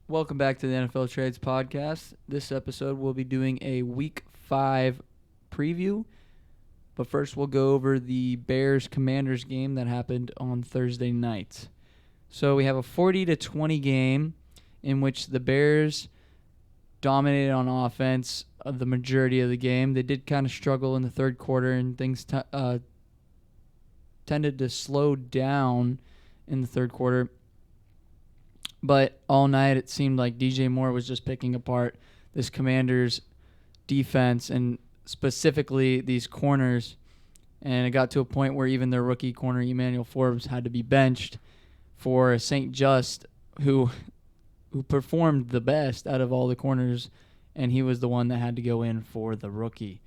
Welcome back to the NFL Trades Podcast. This episode we'll be doing a Week 5 preview. But first we'll go over the Bears-Commanders game that happened on Thursday night. So we have a 40-20 game in which the Bears dominated on offense the majority of the game. They did kind of struggle in the third quarter, and things tended to slow down in the third quarter. But all night it seemed like DJ Moore was just picking apart this Commanders defense and specifically these corners. And it got to a point where even their rookie corner, Emmanuel Forbes, had to be benched for St. Just, who performed the best out of all the corners, and he was the one that had to go in for the rookie.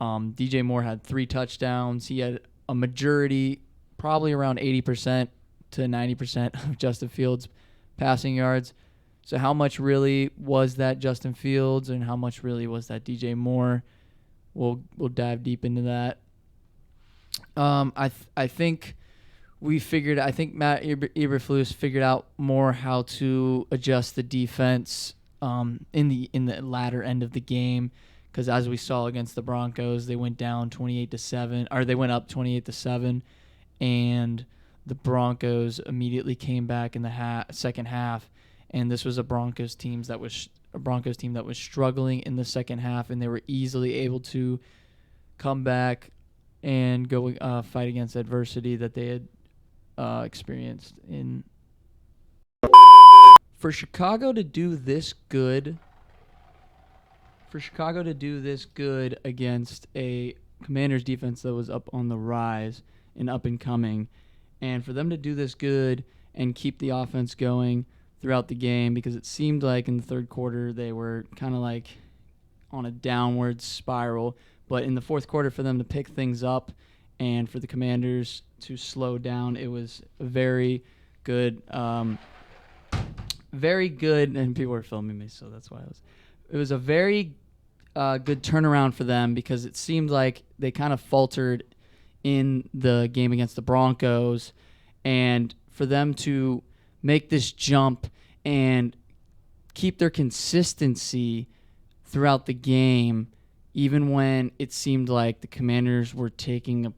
DJ Moore had 3 touchdowns. He had a majority, probably around 80% to 90% of Justin Fields' passing yards. So how much really was that Justin Fields and how much really was that DJ Moore? We'll dive deep into that. I think Matt Eberflus figured out more how to adjust the defense in the latter end of the game, because as we saw against the Broncos, they went down 28-7, or they went up 28-7, and the Broncos immediately came back in the second half, and this was a Broncos team that was struggling in the second half, and they were easily able to come back and go fight against adversity that they had experienced. For Chicago to do this good against a Commanders defense that was up on the rise and up and coming, and for them to do this good and keep the offense going throughout the game, because it seemed like in the third quarter they were kind of like on a downward spiral, but in the fourth quarter for them to pick things up and for the Commanders to slow down, it was very good. Very good, and people were filming me, so that's why it was a very good turnaround for them, because it seemed like they kind of faltered in the game against the Broncos, and for them to make this jump and keep their consistency throughout the game, even when it seemed like the Commanders were taking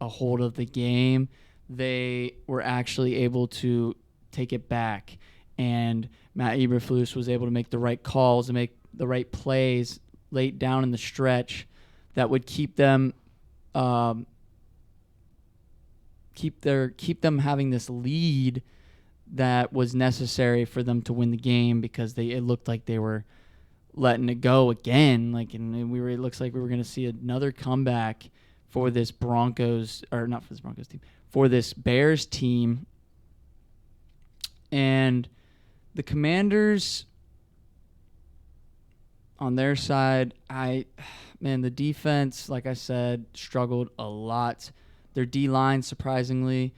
a hold of the game, they were actually able to take it back. And Matt Eberflus was able to make the right calls and make the right plays late down in the stretch that would keep them keep them having this lead that was necessary for them to win the game, because it looked like they were letting it go again. It looks like we were going to see another comeback for this for this Bears team. And the Commanders, on their side, the defense, like I said, struggled a lot. Their D-line, surprisingly,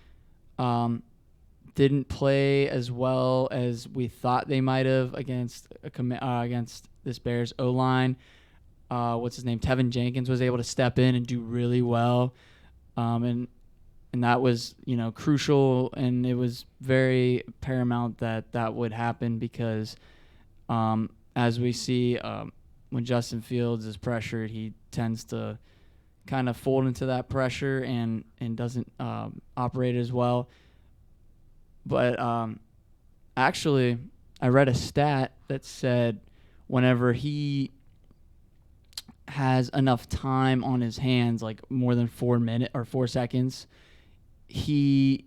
didn't play as well as we thought they might have against this Bears O-line. What's his name? Tevin Jenkins was able to step in and do really well, and that was crucial, and it was very paramount that would happen, because as we see, when Justin Fields is pressured, he tends to kind of fold into that pressure and doesn't operate as well. But actually, I read a stat that said whenever he has enough time on his hands, like more than 4 minutes or 4 seconds, he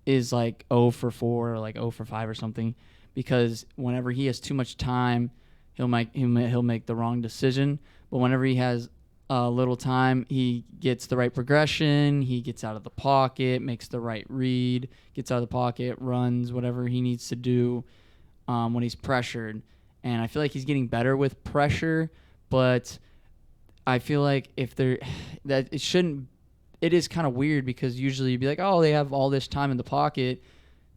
is like 0 for 4 or like 0 for 5 or something, because whenever he has too much time, he'll make the wrong decision. But whenever he has little time, he gets the right progression, he gets out of the pocket, makes the right read, gets out of the pocket, runs, whatever he needs to do when he's pressured. And I feel like he's getting better with pressure, but I feel like it is kind of weird, because usually you'd be like, oh, they have all this time in the pocket,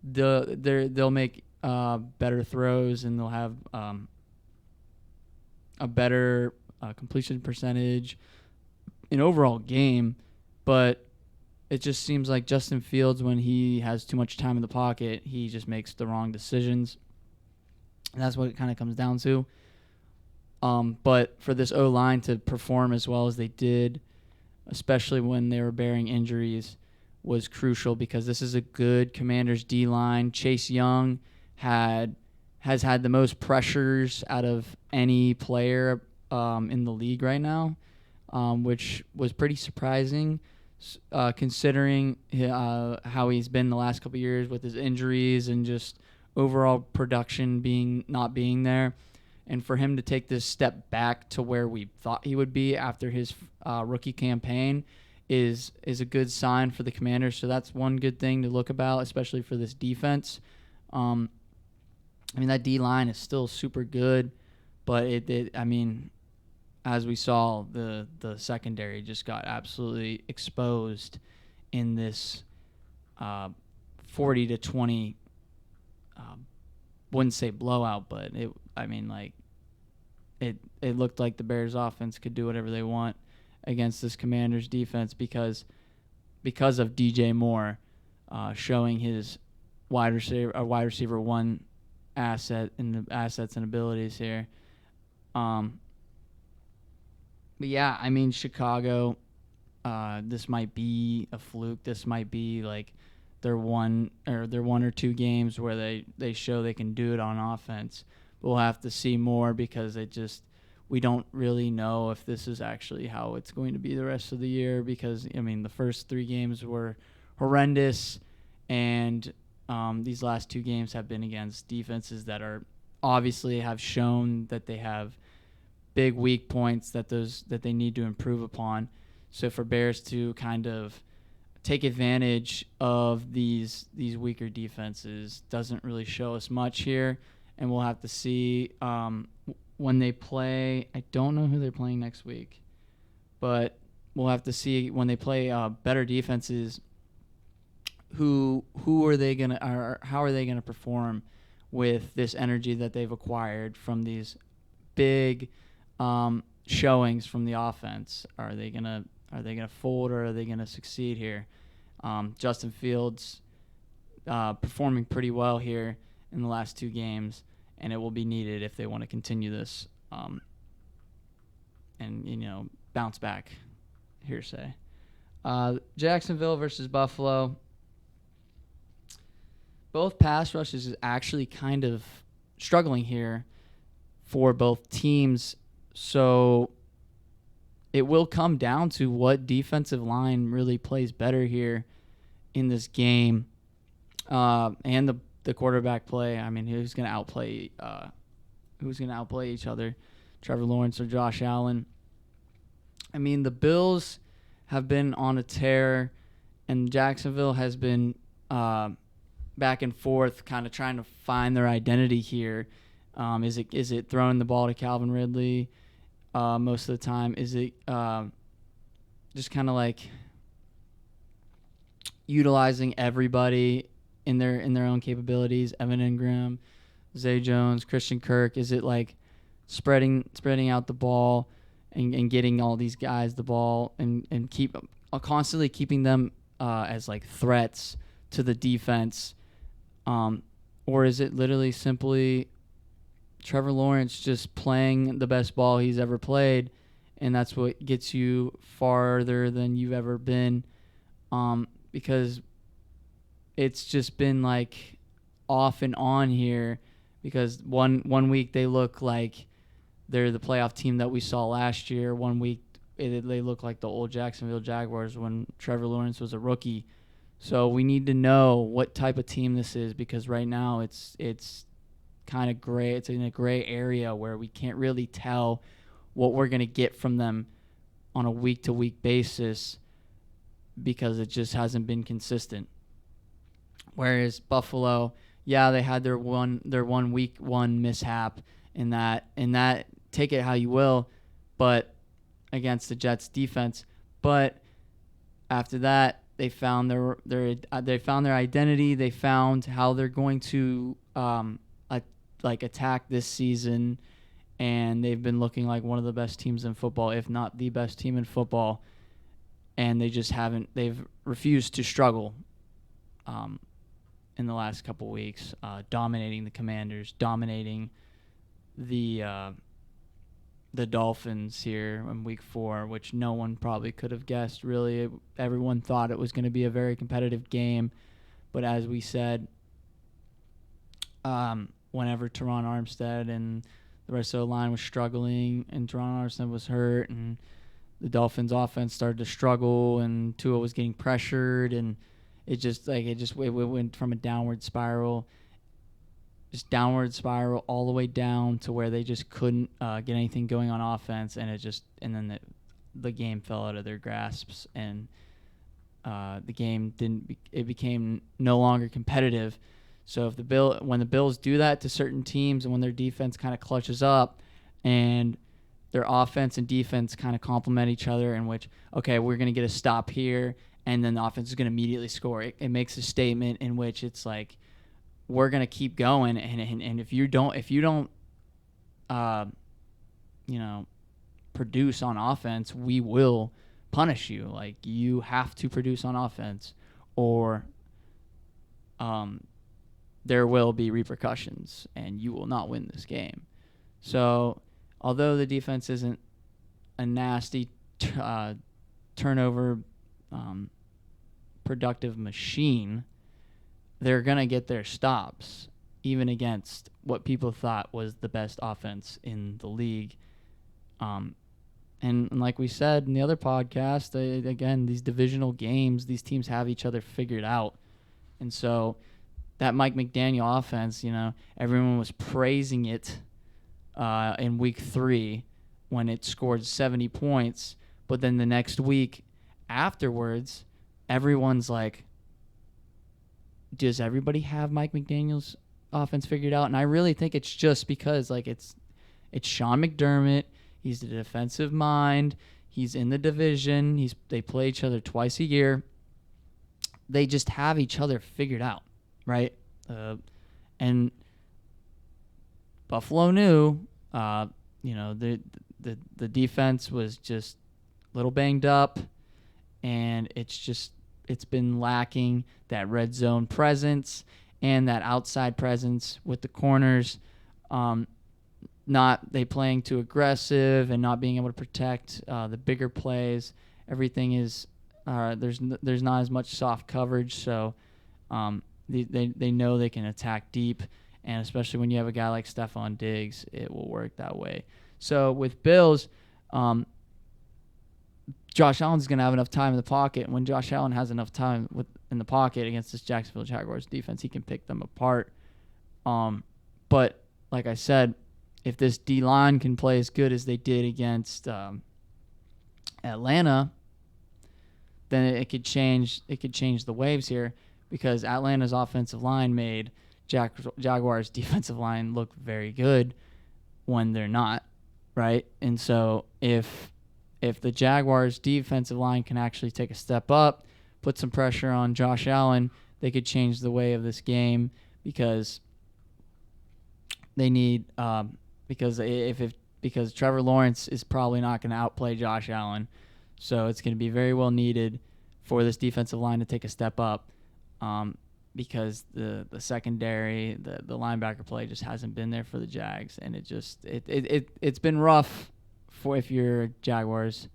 they'll make better throws, and they'll have a better completion percentage, an overall game. But it just seems like Justin Fields, when he has too much time in the pocket, he just makes the wrong decisions. And that's what it kind of comes down to. But for this O-line to perform as well as they did, especially when they were bearing injuries, was crucial because this is a good Commanders D-line. Chase Young has had the most pressures out of any player in the league right now, which was pretty surprising considering how he's been the last couple of years with his injuries and just overall production not being there. And for him to take this step back to where we thought he would be after his rookie campaign is a good sign for the Commanders. So that's one good thing to look about, especially for this defense. That D-line is still super good, but as we saw, the secondary just got absolutely exposed in this 40-20. Wouldn't say blowout, but it looked like the Bears offense could do whatever they want against this Commanders defense because of DJ Moore showing his wide receiver one asset in the assets and abilities here. But yeah, Chicago, this might be a fluke. This might be like their one or two games where they show they can do it on offense. We'll have to see more because we don't really know if this is actually how it's going to be the rest of the year because, the first 3 games were horrendous, and these last 2 games have been against defenses that are obviously have shown that they have big weak points that they need to improve upon. So for Bears to kind of take advantage of these weaker defenses doesn't really show us much here. And we'll have to see when they play. I don't know who they're playing next week, but we'll have to see when they play better defenses. Who are they gonna? Or how are they gonna perform with this energy that they've acquired from these big showings from the offense? Are they gonna fold or are they gonna succeed here? Justin Fields performing pretty well here in the last 2 games, and it will be needed if they want to continue this and bounce back, hearsay. Jacksonville versus Buffalo. Both pass rushes is actually kind of struggling here for both teams, so it will come down to what defensive line really plays better here in this game, and the quarterback play. Who's going to outplay each other, Trevor Lawrence or Josh Allen? The Bills have been on a tear, and Jacksonville has been back and forth, kind of trying to find their identity here. Is it throwing the ball to Calvin Ridley most of the time? Is it just kind of like utilizing everybody in their own capabilities? Evan Ingram, Zay Jones, Christian Kirk. Is it like spreading out the ball and getting all these guys the ball and constantly keeping them as like threats to the defense? Or is it literally simply Trevor Lawrence just playing the best ball he's ever played, and that's what gets you farther than you've ever been? Because it's just been like off and on here, because one week they look like they're the playoff team that we saw last year. 1 week they look like the old Jacksonville Jaguars when Trevor Lawrence was a rookie. So we need to know what type of team this is, because right now it's kind of gray. It's in a gray area where we can't really tell what we're going to get from them on a week-to-week basis because it just hasn't been consistent. Whereas Buffalo, yeah, they had their one week 1 mishap in that take it how you will, but against the Jets defense. But after that, they found their identity. They found how they're going to attack this season, and they've been looking like one of the best teams in football, if not the best team in football. And they just haven't. They've refused to struggle. in the last couple weeks, dominating the Commanders, dominating the Dolphins here in Week 4, which no one probably could have guessed. Really, everyone thought it was going to be a very competitive game, but as we said, whenever Teron Armstead and the rest of the line was struggling, and Teron Armstead was hurt, and the Dolphins' offense started to struggle, and Tua was getting pressured, and it went from a downward spiral all the way down to where they just couldn't get anything going on offense, and then the game fell out of their grasps, and the game it became no longer competitive. So when the Bills do that to certain teams, and when their defense kind of clutches up, and their offense and defense kind of complement each other, in which, okay, we're going to get a stop here, and then the offense is going to immediately score. It makes a statement in which it's like, we're going to keep going, and if you don't produce on offense, we will punish you. Like, you have to produce on offense, or there will be repercussions, and you will not win this game. So, although the defense isn't a nasty turnover productive machine, they're going to get their stops, even against what people thought was the best offense in the league. And like we said in the other podcast, again, these divisional games, these teams have each other figured out. And so that Mike McDaniel offense, everyone was praising it in Week 3 when it scored 70 points. But then the next week afterwards, everyone's like, does everybody have Mike McDaniel's offense figured out? And I really think it's just because it's Sean McDermott. He's the defensive mind. He's in the division. They play each other twice a year. They just have each other figured out, right? And Buffalo knew, the defense was just a little banged up, and it's been lacking that red zone presence and that outside presence with the corners. They playing too aggressive and not being able to protect the bigger plays. Everything is there's not as much soft coverage, so they know they can attack deep, and especially when you have a guy like Stephon Diggs, it will work that way. So with Bills, Josh Allen's going to have enough time in the pocket. And when Josh Allen has enough time in the pocket against this Jacksonville Jaguars defense, he can pick them apart. But like I said, if this D-line can play as good as they did against Atlanta, then it could change the waves here, because Atlanta's offensive line made Jaguars' defensive line look very good when they're not, right? And so if the Jaguars' defensive line can actually take a step up, put some pressure on Josh Allen, they could change the way of this game, because they need because Trevor Lawrence is probably not going to outplay Josh Allen, so it's going to be very well needed for this defensive line to take a step up, because the secondary, the linebacker play just hasn't been there for the Jags, and it's been rough for if you're a Jaguars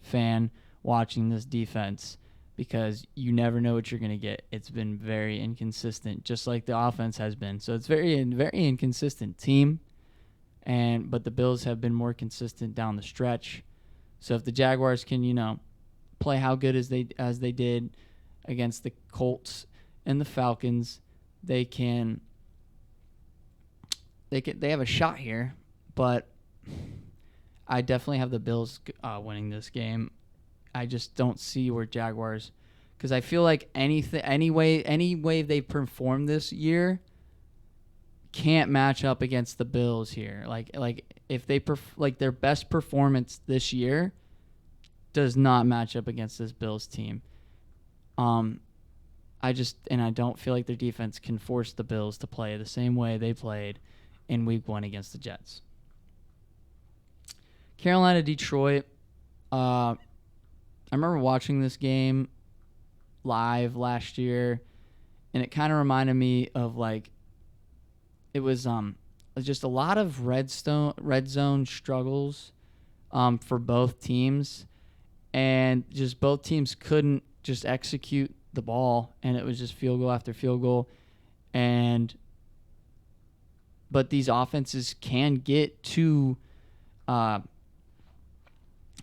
fan watching this defense, because you never know what you're going to get. It's been very inconsistent, just like the offense has been. So it's very inconsistent team, but the Bills have been more consistent down the stretch. So if the Jaguars can, play how good as they did against the Colts and the Falcons, they have a shot here, but I definitely have the Bills winning this game. I just don't see where Jaguars, because I feel like any way they perform this year can't match up against the Bills here. Like if they their best performance this year does not match up against this Bills team. I don't feel like their defense can force the Bills to play the same way they played in Week 1 against the Jets. Carolina, Detroit. I remember watching this game live last year, and it kind of reminded me of like it was just a lot of red zone struggles for both teams, and just both teams couldn't just execute the ball, and it was just field goal after field goal. But these offenses can get to the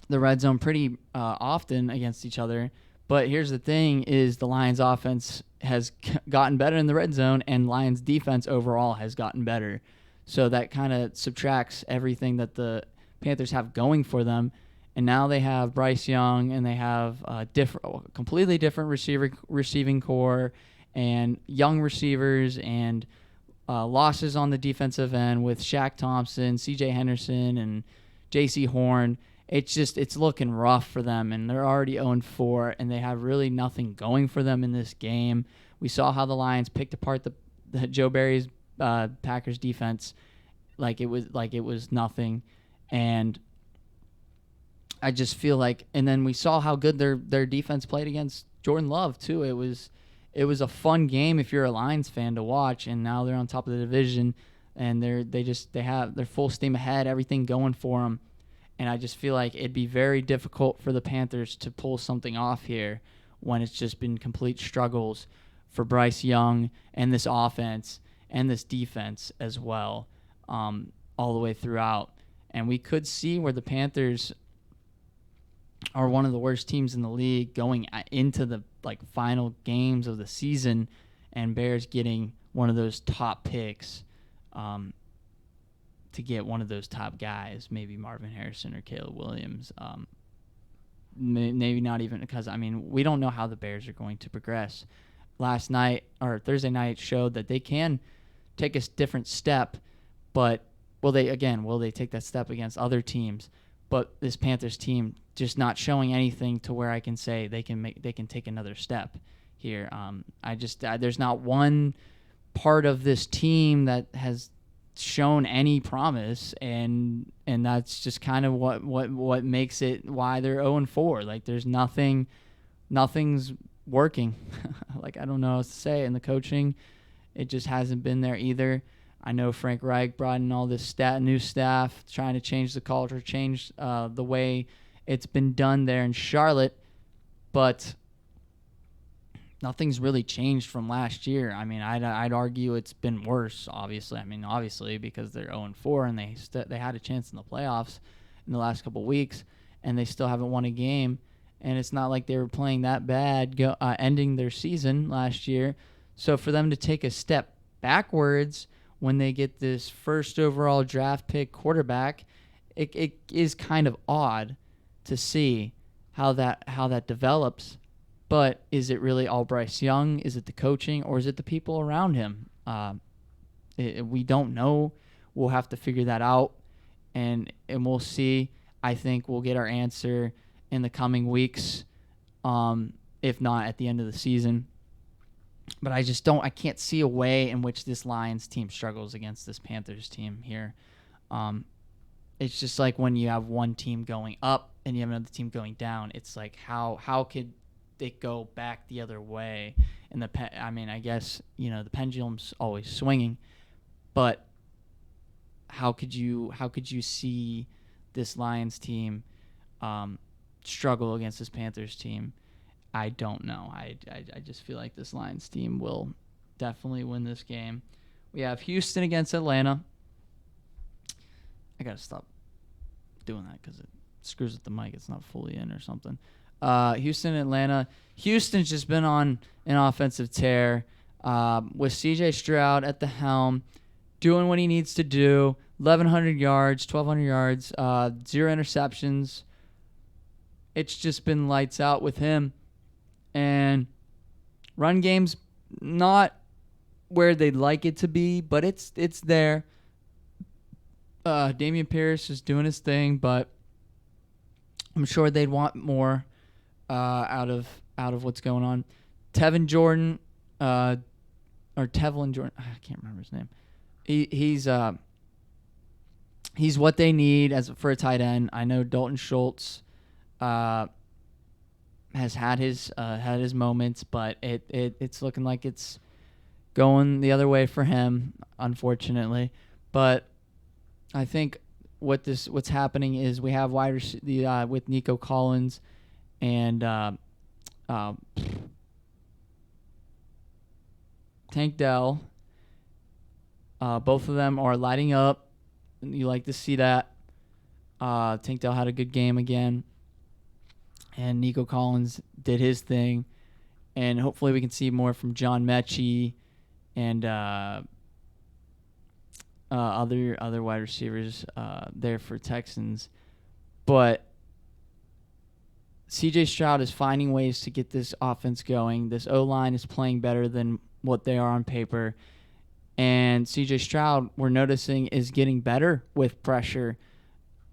red zone pretty often against each other. But here's the thing is the Lions offense has gotten better in the red zone, and Lions defense overall has gotten better. So that kind of subtracts everything that the Panthers have going for them. And now they have Bryce Young, and they have completely different receiving core and young receivers, and losses on the defensive end with Shaq Thompson, C.J. Henderson, and J.C. Horn. It's looking rough for them, and they're already 0-4, and they have really nothing going for them in this game. We saw how the Lions picked apart the Joe Barry's Packers defense like it was nothing, and I just feel like, and then we saw how good their defense played against Jordan Love too. It was a fun game if you're a Lions fan to watch, and now they're on top of the division, and they're full steam ahead, everything going for them. And I just feel like it'd be very difficult for the Panthers to pull something off here when it's just been complete struggles for Bryce Young and this offense and this defense as well, all the way throughout. And we could see where the Panthers are one of the worst teams in the league going into the final games of the season, and Bears getting one of those top picks to get one of those top guys, maybe Marvin Harrison or Caleb Williams. Maybe not even, because we don't know how the Bears are going to progress. Last night or Thursday night showed that they can take a different step, but will they take that step against other teams? But this Panthers team just not showing anything to where I can say they can take another step here. There's not one part of this team that has shown any promise, and that's just kind of what makes it why they're 0-4. Like there's nothing's working. I don't know what else to say. And the coaching, it just hasn't been there either. I know Frank Reich brought in all this new staff, trying to change the culture, change the way it's been done there in Charlotte, but nothing's really changed from last year. I'd argue it's been worse, obviously. Obviously, because they're 0-4 and they had a chance in the playoffs in the last couple of weeks, and they still haven't won a game. And it's not like they were playing that bad ending their season last year. So for them to take a step backwards when they get this first overall draft pick quarterback, it is kind of odd to see how that develops. But is it really all Bryce Young? Is it the coaching, or is it the people around him? We don't know. We'll have to figure that out, and we'll see. I think we'll get our answer in the coming weeks, if not at the end of the season. But I can't see a way in which this Lions team struggles against this Panthers team here. It's just like when you have one team going up and you have another team going down. It's like how could it go back the other way? And I guess the pendulum's always swinging, but how could you see this Lions team struggle against this Panthers team? I don't know. I just feel like this Lions team will definitely win this game. We have Houston against Atlanta. I got to stop doing that because it screws with the mic. It's not fully in or something. Houston, Atlanta. Houston's just been on an offensive tear with C.J. Stroud at the helm, doing what he needs to do. 1,100 yards, 1,200 yards, 0 interceptions. It's just been lights out with him. And run game's not where they'd like it to be, but it's there. Damian Pierce is doing his thing, but I'm sure they'd want more out of what's going on. Tevin Jordan, or Tevlin Jordan, I can't remember his name. He's what they need for a tight end. I know Dalton Schultz has had his moments, but it's looking like it's going the other way for him, unfortunately. But I think what's happening is we have with Nico Collins and uh, Tank Dell. Both of them are lighting up. You like to see that. Tank Dell had a good game again, and Nico Collins did his thing. And hopefully we can see more from John Mechie and other wide receivers there for Texans. But C.J. Stroud is finding ways to get this offense going. This O-line is playing better than what they are on paper. And C.J. Stroud, we're noticing, is getting better with pressure.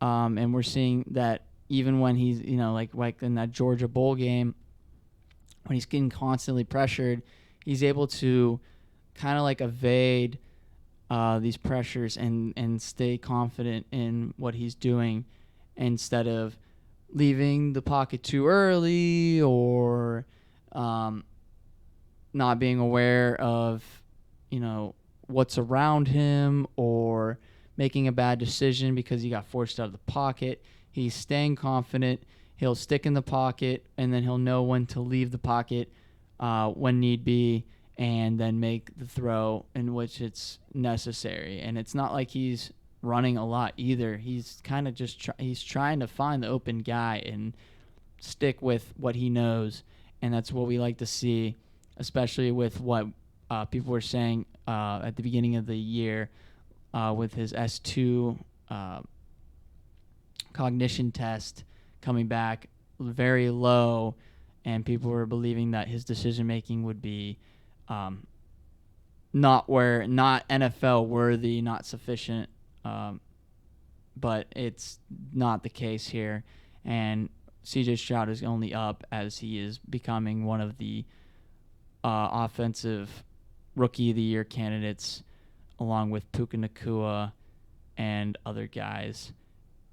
And we're seeing that even when he's, like in that Georgia Bowl game, when he's getting constantly pressured, he's able to kind of like evade these pressures and stay confident in what he's doing instead of leaving the pocket too early or not being aware of, what's around him or making a bad decision because he got forced out of the pocket. He's staying confident. He'll stick in the pocket, and then he'll know when to leave the pocket when need be, and then make the throw in which it's necessary. And it's not like he's running a lot either. He's kind of just he's trying to find the open guy and stick with what he knows, and that's what we like to see, especially with what people were saying at the beginning of the year with his S2 cognition test coming back very low, and people were believing that his decision making would be not NFL worthy, not sufficient, but it's not the case here. And C.J. Stroud is only up as he is becoming one of the offensive Rookie of the Year candidates, along with Puka Nacua and other guys.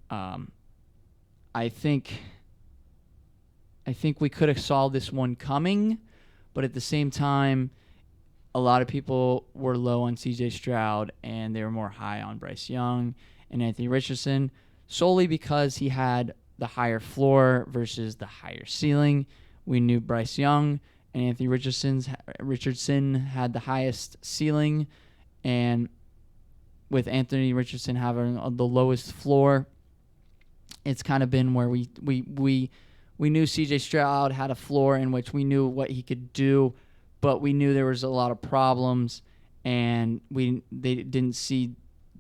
I think we could have saw this one coming, but at the same time, a lot of people were low on C.J. Stroud, and they were more high on Bryce Young and Anthony Richardson, solely because he had the higher floor versus the higher ceiling. We knew Bryce Young and Anthony Richardson had the highest ceiling, and with Anthony Richardson having the lowest floor, it's kind of been where we knew C.J. Stroud had a floor in which we knew what he could do, but we knew there was a lot of problems, and they didn't see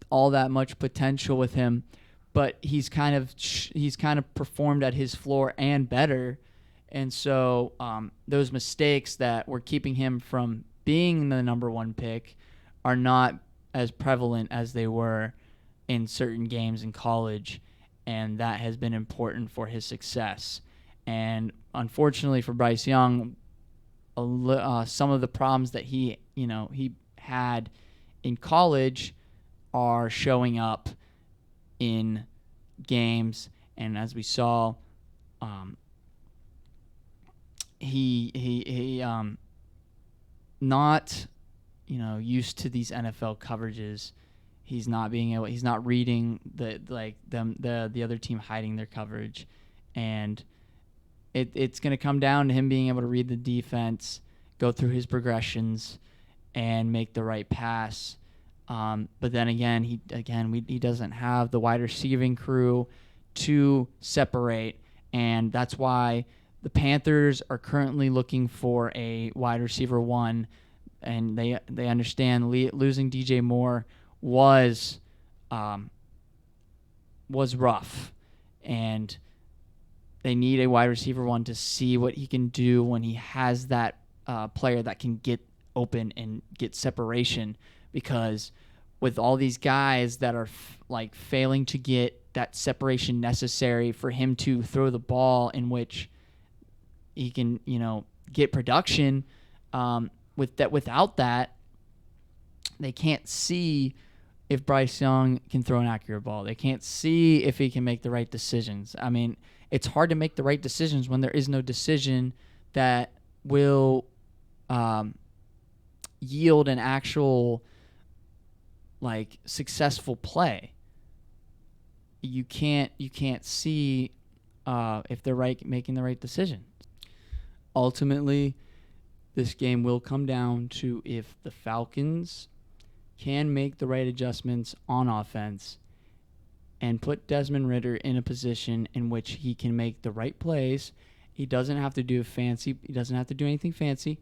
all that much potential with him. But he's kind of performed at his floor and better, and so those mistakes that were keeping him from being the number one pick are not as prevalent as they were in certain games in college, and that has been important for his success. And unfortunately for Bryce Young, some of the problems that he had in college are showing up in games, and as we saw, he not used to these NFL coverages. He's not reading the other team hiding their coverage, and it's going to come down to him being able to read the defense, go through his progressions, and make the right pass. But then again, he doesn't have the wide receiving crew to separate, and that's why the Panthers are currently looking for a wide receiver one, and they understand losing DJ Moore was rough, and they need a wide receiver one to see what he can do when he has that player that can get open and get separation, because with all these guys that are failing to get that separation necessary for him to throw the ball in which he can get production, without that, they can't see if Bryce Young can throw an accurate ball. They can't see if he can make the right decisions. I mean, it's hard to make the right decisions when there is no decision that will yield an actual like successful play. You can't see if they're making the right decision. Ultimately, this game will come down to if the Falcons can make the right adjustments on offense and put Desmond Ridder in a position in which he can make the right plays. He doesn't have to do anything fancy.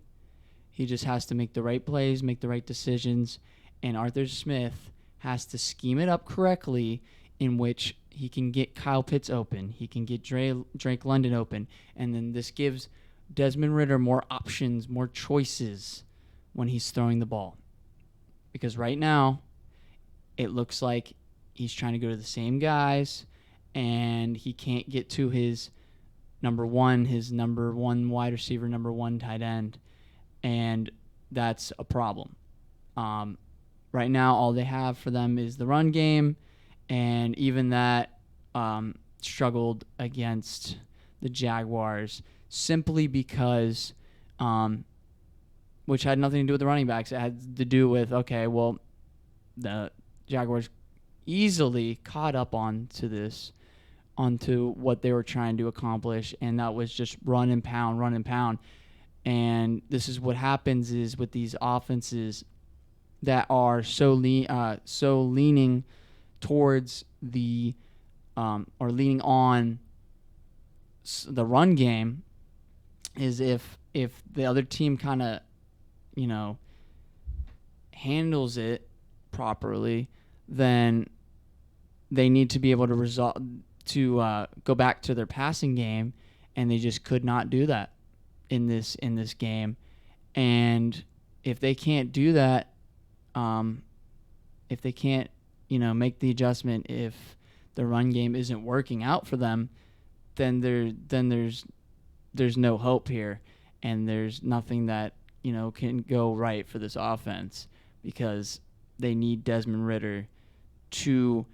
He just has to make the right plays, make the right decisions, and Arthur Smith has to scheme it up correctly in which he can get Kyle Pitts open, he can get Drake London open, and then this gives Desmond Ridder more options, more choices when he's throwing the ball. Because right now, it looks like he's trying to go to the same guys, and he can't get to his number one wide receiver, number one tight end, and that's a problem. Right now, all they have for them is the run game, and even that struggled against the Jaguars simply because, which had nothing to do with the running backs. It had to do with, the Jaguars easily caught up onto what they were trying to accomplish, and that was just run and pound. And this is what happens is with these offenses that are so leaning towards the or leaning on the run game, is if the other team kind of handles it properly, then they need to be able to go back to their passing game, and they just could not do that in this game. And if they can't do that, if they can't make the adjustment, if the run game isn't working out for them, then there's no hope here, and there's nothing that can go right for this offense, because they need Desmond Ridder to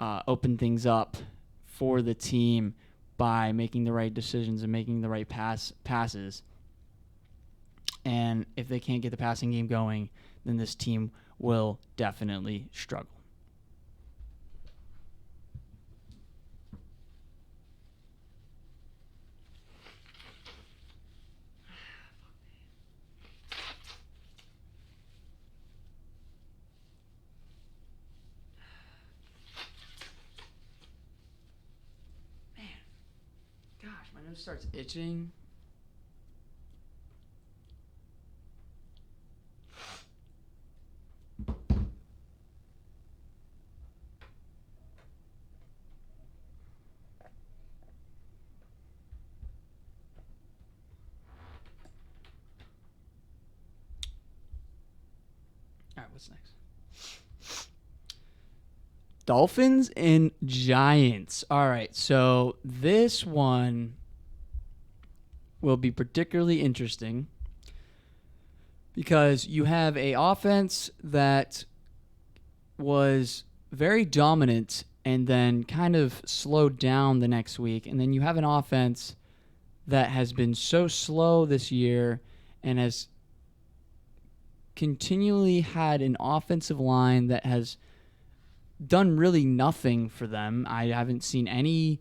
open things up for the team by making the right decisions and making the right passes. And if they can't get the passing game going, then this team will definitely struggle. My nose starts itching. All right, what's next? Dolphins and Giants. All right, so this one will be particularly interesting because you have a offense that was very dominant and then kind of slowed down the next week, and then you have an offense that has been so slow this year and has continually had an offensive line that has done really nothing for them. I haven't seen any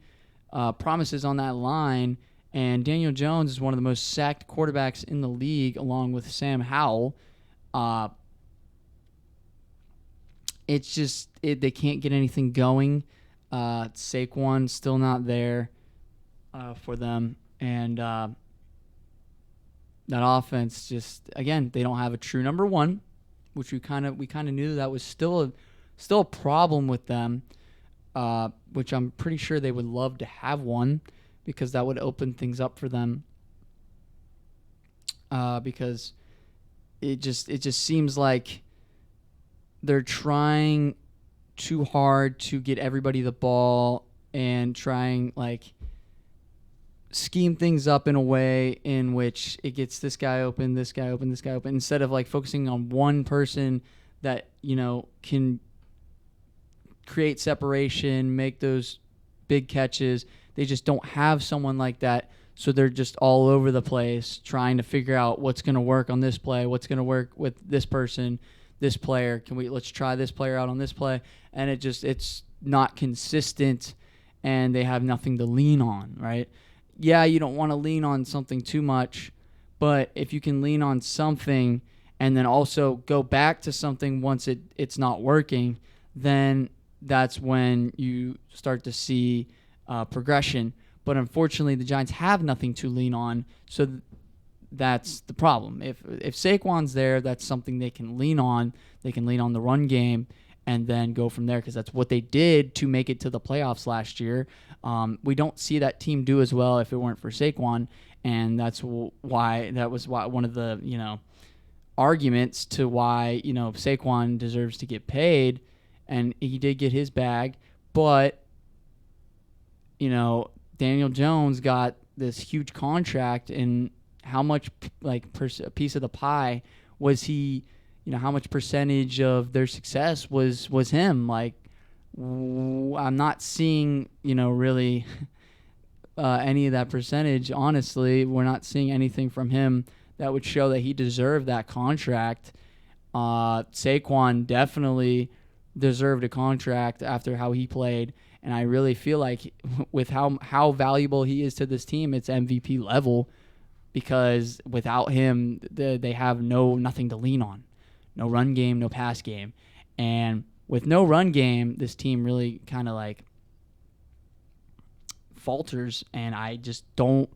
promises on that line, and Daniel Jones is one of the most sacked quarterbacks in the league, along with Sam Howell. It's just they can't get anything going. Saquon's still not there for them, and that offense just, again, they don't have a true number one, which we kind of knew that was still a problem with them, which I'm pretty sure they would love to have one, because that would open things up for them. Because it just seems like they're trying too hard to get everybody the ball and trying scheme things up in a way in which it gets this guy open, instead of focusing on one person that can create separation, make those big catches. They just don't have someone like that. So they're just all over the place trying to figure out what's going to work on this play, what's going to work with this person, this player. Let's try this player out on this play. And it's not consistent, and they have nothing to lean on, right? Yeah, you don't want to lean on something too much, but if you can lean on something and then also go back to something once it's not working, then that's when you start to see progression. But unfortunately, the Giants have nothing to lean on, so that's the problem. If Saquon's there, that's something they can lean on. They can lean on the run game and then go from there, because that's what they did to make it to the playoffs last year. We don't see that team do as well if it weren't for Saquon, and that's why one of the arguments to why Saquon deserves to get paid, and he did get his bag, but Daniel Jones got this huge contract, and how much a piece of the pie was he? How much percentage of their success was him? I'm not seeing really any of that percentage. Honestly, we're not seeing anything from him that would show that he deserved that contract. Saquon definitely deserved a contract after how he played. And I really feel like with how valuable he is to this team, it's MVP level, because without him, they have nothing to lean on. No run game, no pass game. And with no run game, this team really kind of falters. And I just don't,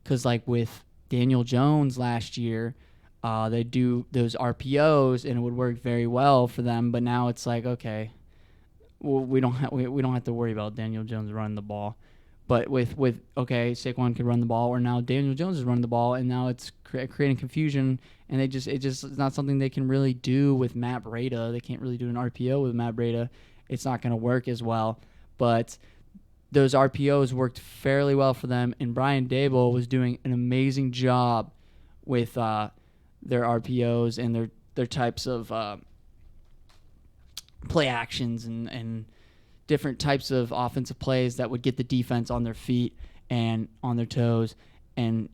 because with Daniel Jones last year, they do those RPOs and it would work very well for them. But now it's okay. Well, we don't have to worry about Daniel Jones running the ball, but with Saquon could run the ball, or now Daniel Jones is running the ball, and now it's creating confusion, and it's not something they can really do with Matt Breida. They can't really do an RPO with Matt Breida. It's not going to work as well, but those RPOs worked fairly well for them, and Brian Daboll was doing an amazing job with their RPOs and their types of play actions and different types of offensive plays that would get the defense on their feet and on their toes. And,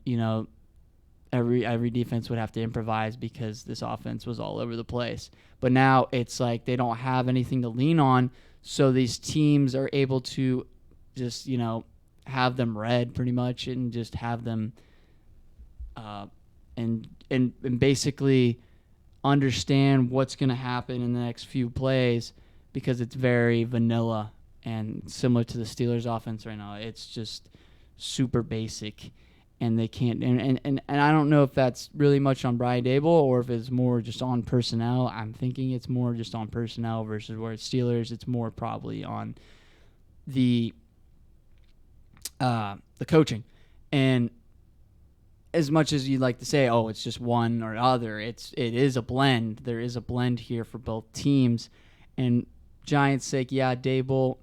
every defense would have to improvise because this offense was all over the place. But now it's they don't have anything to lean on, so these teams are able to just, have them read pretty much and just have them and basically understand what's going to happen in the next few plays, because it's very vanilla and similar to the Steelers offense right now. It's just super basic, and they can't and I don't know if that's really much on Brian Daboll or if it's more just on personnel. I'm thinking it's more just on personnel versus where it's Steelers. It's more probably on the coaching. And as much as you'd like to say, oh, it's just one or other, it is a blend. There is a blend here for both teams. And Giants' sake, Daboll,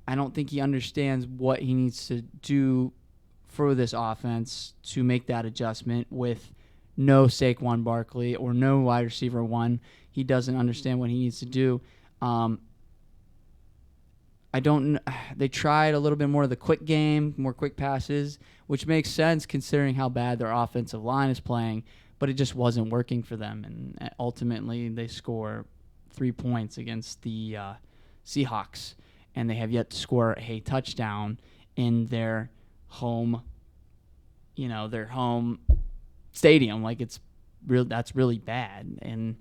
I don't think he understands what he needs to do for this offense to make that adjustment with no Saquon Barkley or no wide receiver one. He doesn't understand what he needs to do. They tried a little bit more of the quick game, more quick passes, which makes sense considering how bad their offensive line is playing, but it just wasn't working for them. And ultimately, they score 3 points against the Seahawks, and they have yet to score a touchdown in their home, their home stadium. That's really bad. And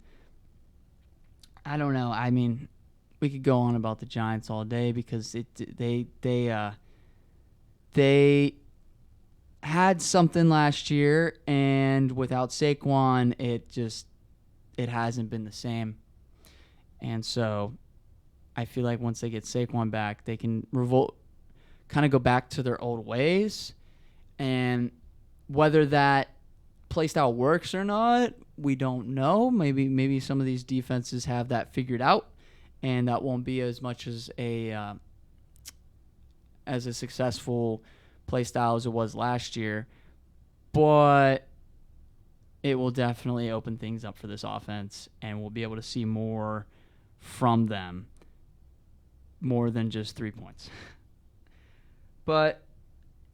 I don't know. I mean, we could go on about the Giants all day because they had something last year, and without Saquon, it hasn't been the same. And so I feel like once they get Saquon back, they can kind of go back to their old ways. And whether that play style works or not, we don't know. Maybe some of these defenses have that figured out, and that won't be as much as a successful play style as it was last year. But it will definitely open things up for this offense, and we'll be able to see more from them, more than just 3 points. But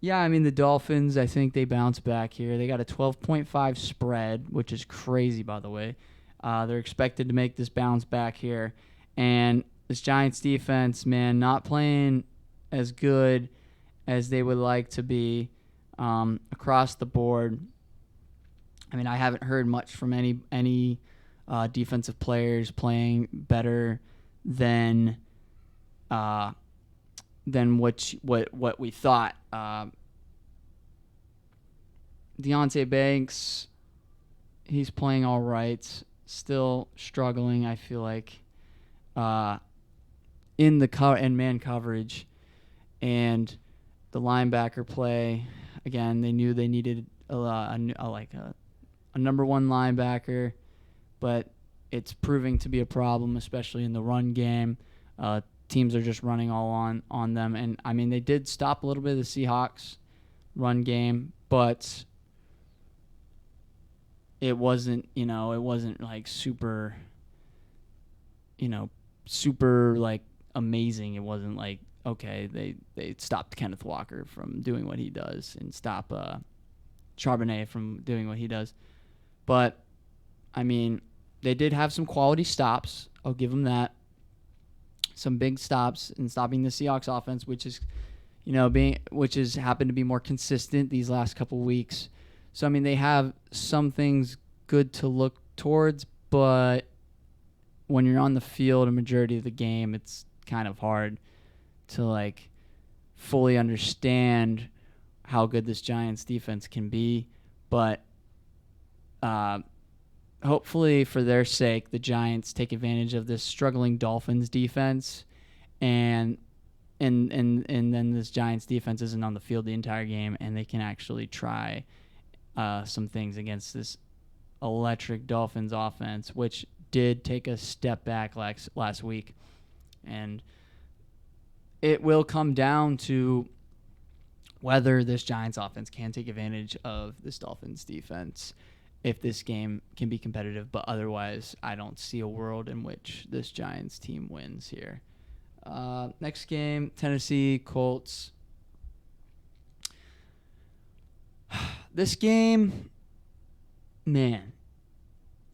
Yeah, I mean, the Dolphins, I think they bounce back here. They got a 12.5 spread, which is crazy, by the way. They're expected to make this bounce back here. And this Giants defense, man, not playing as good as they would like to be across the board. I mean, I haven't heard much from any defensive players playing better than uh, what we thought. Deontay Banks, he's playing all right. Still struggling, I feel like, in the in man coverage, and the linebacker play. Again, they knew they needed a number one linebacker, but it's proving to be a problem, especially in the run game. Teams are just running all on them, and I mean they did stop a little bit of the Seahawks run game, but it wasn't like super like amazing. It wasn't like, okay, they stopped Kenneth Walker from doing what he does and stop Charbonnet from doing what he does. But I mean, they did have some quality stops. I'll give them that. Some big stops in stopping the Seahawks offense, which is happened to be more consistent these last couple weeks. So I mean, they have some things good to look towards, but when you're on the field a majority of the game, it's kind of hard to like fully understand how good this Giants defense can be. But hopefully, for their sake, the Giants take advantage of this struggling Dolphins defense, and then this Giants defense isn't on the field the entire game, and they can actually try some things against this electric Dolphins offense, which did take a step back last week. And it will come down to whether this Giants offense can take advantage of this Dolphins defense if this game can be competitive. But otherwise, I don't see a world in which this Giants team wins here. Next game, Tennessee Colts. This game, man,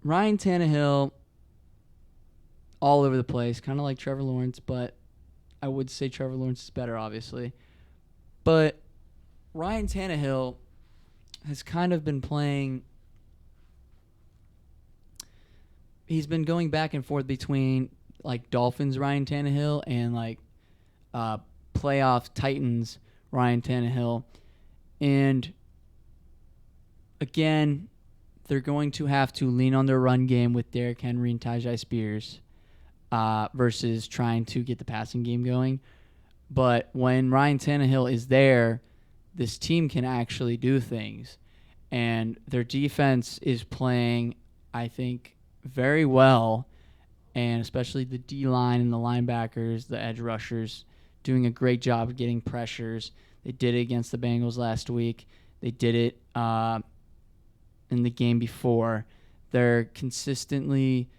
Ryan Tannehill all over the place, kind of like Trevor Lawrence, but I would say Trevor Lawrence is better, obviously. But Ryan Tannehill has kind of been playing. He's been going back and forth between like Dolphins Ryan Tannehill and like playoff Titans Ryan Tannehill. And again, they're going to have to lean on their run game with Derrick Henry and Tajay Spears versus trying to get the passing game going. But when Ryan Tannehill is there, this team can actually do things. And their defense is playing, I think, very well, and especially the D-line and the linebackers, the edge rushers, doing a great job of getting pressures. They did it against the Bengals last week. They did it in the game before. They're consistently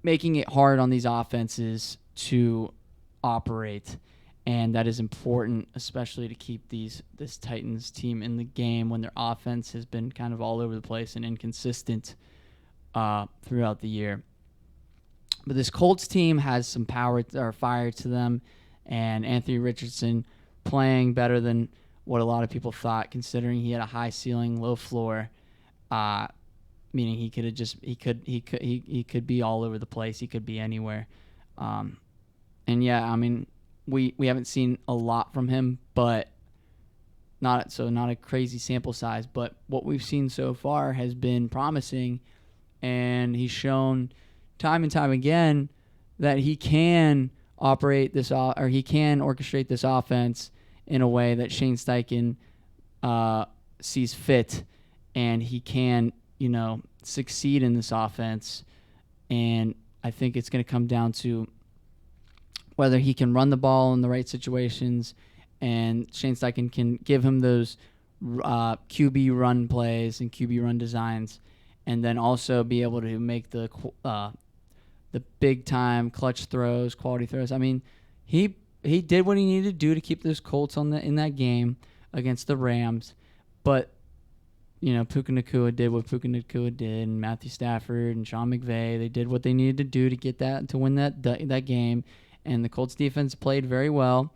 making it hard on these offenses to operate, and that is important, especially to keep this Titans team in the game when their offense has been kind of all over the place and inconsistent throughout the year. But this Colts team has some power or fire to them, and Anthony Richardson playing better than what a lot of people thought, considering he had a high ceiling, low floor. Meaning he could be all over the place. He could be anywhere. And yeah, I mean, we haven't seen a lot from him, but not a crazy sample size. But what we've seen so far has been promising, and he's shown time and time again that he can operate this or he can orchestrate this offense in a way that Shane Steichen sees fit, and he can succeed in this offense. And I think it's going to come down to whether he can run the ball in the right situations, and Shane Steichen can give him those QB run plays and QB run designs, and then also be able to make the big time clutch throws, quality throws. I mean, he he did what he needed to do to keep those Colts in that game against the Rams, but Puka Nacua did what Puka Nacua did, and Matthew Stafford and Sean McVay, they did what they needed to do to get to win that game, and the Colts defense played very well,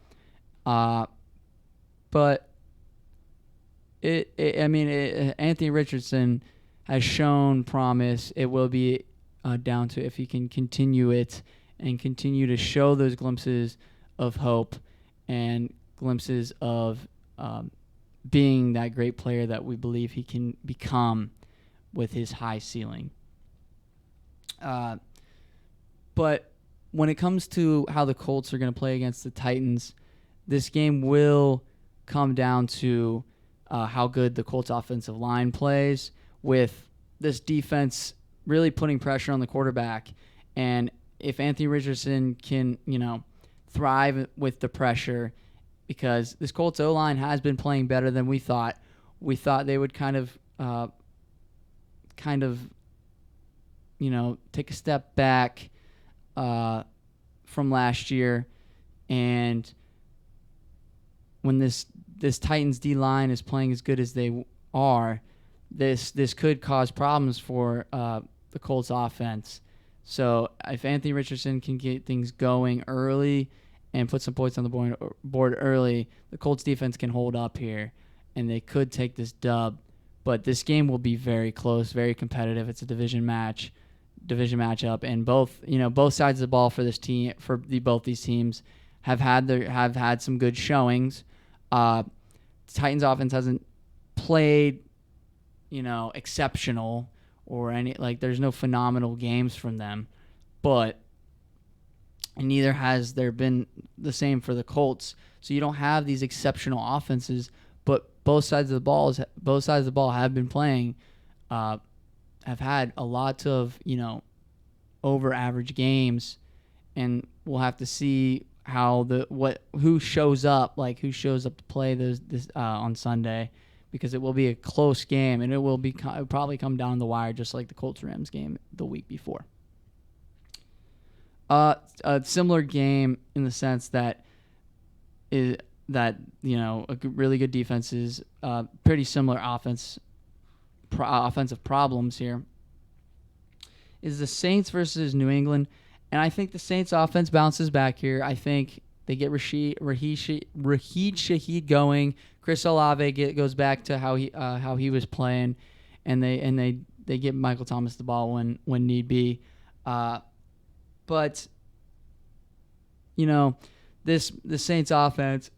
but Anthony Richardson has shown promise. It will be down to if he can continue it and continue to show those glimpses of hope and glimpses of being that great player that we believe he can become with his high ceiling. But when it comes to how the Colts are going to play against the Titans, this game will come down to how good the Colts offensive line plays, with this defense really putting pressure on the quarterback. And if Anthony Richardson can, thrive with the pressure, because this Colts O-line has been playing better than we thought. We thought they would kind of, take a step back from last year. And when this Titans D-line is playing as good as they are, this could cause problems for the Colts offense. So if Anthony Richardson can get things going early and put some points on the board early, the Colts defense can hold up here, and they could take this dub. But this game will be very close, very competitive. It's a division matchup, and both sides of the ball for this team, both these teams, have had some good showings. Titans offense hasn't played, exceptional or there's no phenomenal games from them, but neither has there been the same for the Colts. So you don't have these exceptional offenses, but both sides of the ball have been playing, have had a lot of over average games, and we'll have to see who shows up to play this on Sunday, because it will be a close game, and it'll probably come down the wire, just like the Colts-Rams game the week before. A similar game in the sense that a really good defenses, pretty similar offensive problems here, is the Saints versus New England. And I think the Saints offense bounces back here. I think they get Rashid Shaheed going. Chris Olave goes back to how he was playing, and they get Michael Thomas the ball when need be. But the Saints offense,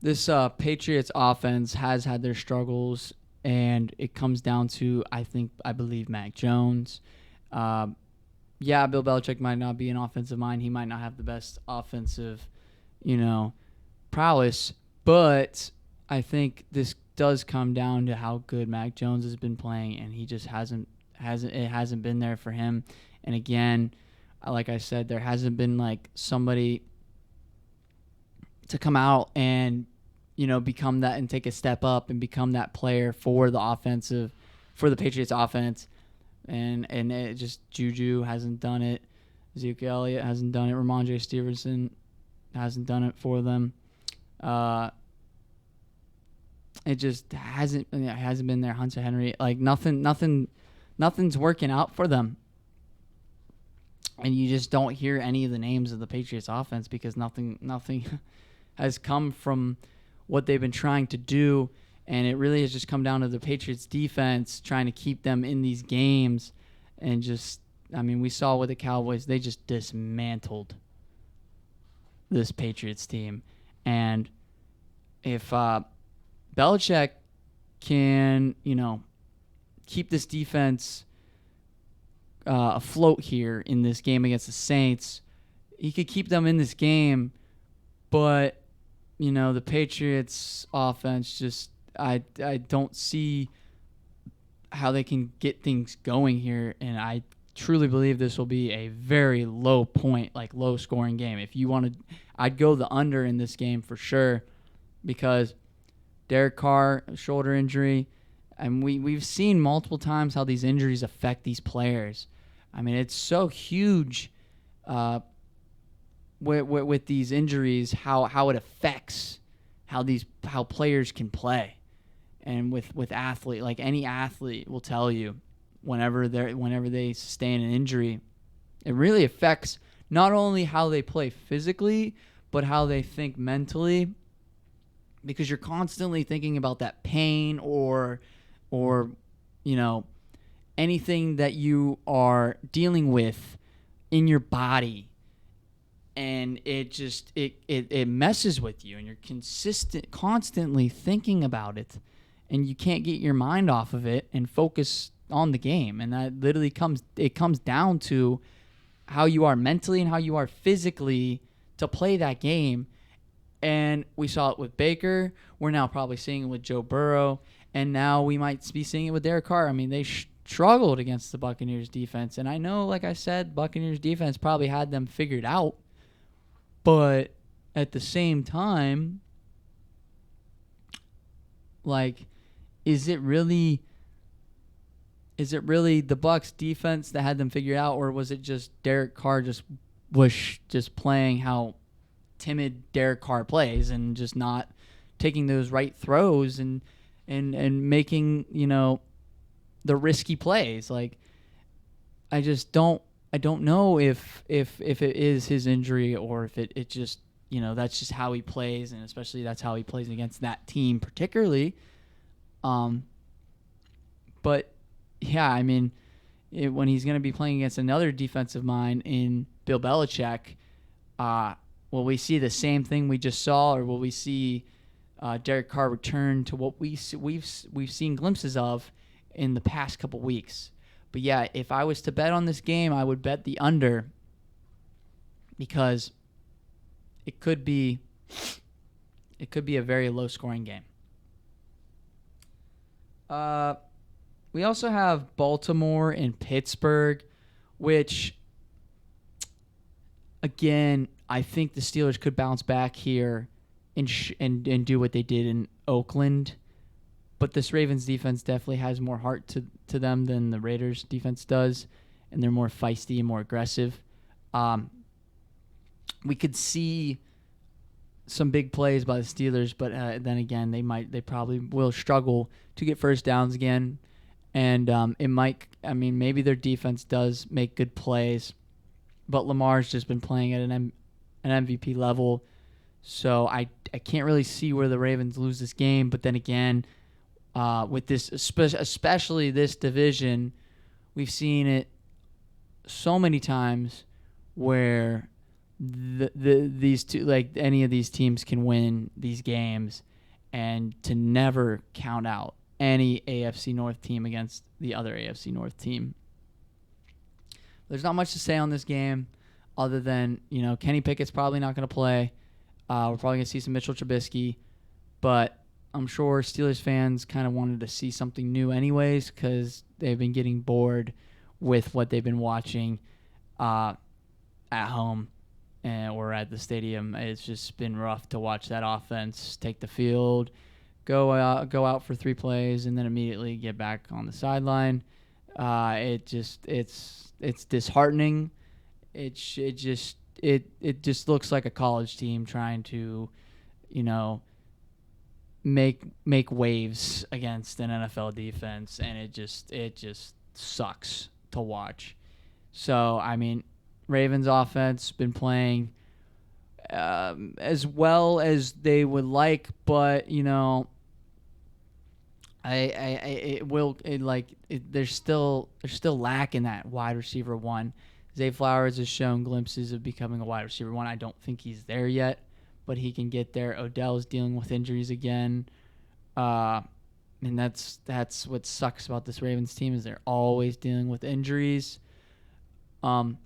this Patriots offense has had their struggles, and it comes down to, I believe, Mac Jones. Bill Belichick might not be an offensive mind. He might not have the best offensive, prowess, but I think this does come down to how good Mac Jones has been playing, and he just hasn't been there for him. And again, like I said, there hasn't been somebody to come out and become that and take a step up and become that player for the Patriots offense. And it just, Juju hasn't done it. Zeke Elliott hasn't done it. Ramondre Stevenson hasn't done it for them. It just hasn't been there. Hunter Henry, nothing's working out for them. And you just don't hear any of the names of the Patriots offense, because nothing has come from what they've been trying to do, and it really has just come down to the Patriots defense trying to keep them in these games. And we saw with the Cowboys, they just dismantled this Patriots team. And if Belichick can, keep this defense afloat here in this game against the Saints. He could keep them in this game, but the Patriots offense just I don't see how they can get things going here, and I truly believe this will be a very low point, like low scoring game. If you wanted, I'd go the under in this game for sure, because Derek Carr, shoulder injury, and we've seen multiple times how these injuries affect these players. I mean, it's so huge with these injuries, how it affects how players can play. And with athlete, like any athlete will tell you, whenever they sustain an injury, it really affects not only how they play physically, but how they think mentally, because you're constantly thinking about that pain or anything that you are dealing with in your body, and it messes with you, and you're constantly thinking about it, and you can't get your mind off of it and focus on the game. And that literally comes down to how you are mentally and how you are physically to play that game. And we saw it with Baker. We're now probably seeing it with Joe Burrow. And now we might be seeing it with Derek Carr. I mean, they struggled against the Buccaneers defense. And I know, like I said, Buccaneers defense probably had them figured out. But at the same time, like, is it really the Bucs defense that had them figured out, or was it just Derek Carr was just playing how timid Derek Carr plays and just not taking those right throws and making the risky plays? Like, I don't know if it is his injury, or if it just that's just how he plays, and especially that's how he plays against that team particularly. But yeah, I mean, when he's going to be playing against another defensive mind in Bill Belichick, will we see the same thing we just saw, or will we see Derek Carr return to what we've seen glimpses of in the past couple weeks? But yeah, if I was to bet on this game, I would bet the under, because it could be a very low scoring game. We also have Baltimore and Pittsburgh, which, again, I think the Steelers could bounce back here and do what they did in Oakland. But this Ravens defense definitely has more heart to them than the Raiders defense does, and they're more feisty and more aggressive. We could see some big plays by the Steelers, but then again, they probably will struggle to get first downs again. And maybe their defense does make good plays, but Lamar's just been playing at an MVP level, so I can't really see where the Ravens lose this game. But then again, with this, especially this division, we've seen it so many times where these two, like any of these teams, can win these games, and to never count out any AFC North team against the other AFC North team. There's not much to say on this game other than, Kenny Pickett's probably not going to play. We're probably going to see some Mitchell Trubisky, but I'm sure Steelers fans kind of wanted to see something new anyways, because they've been getting bored with what they've been watching at home or at the stadium. It's just been rough to watch that offense take the field, go out for 3 plays, and then immediately get back on the sideline. It's disheartening. It just looks like a college team trying to, make waves against an NFL defense, and it just sucks to watch. So, I mean, Ravens offense been playing as well as they would like, but they're still lacking that wide receiver one. Zay Flowers has shown glimpses of becoming a wide receiver one. I don't think he's there yet, but he can get there. Odell's dealing with injuries again, and that's what sucks about this Ravens team, is they're always dealing with injuries. But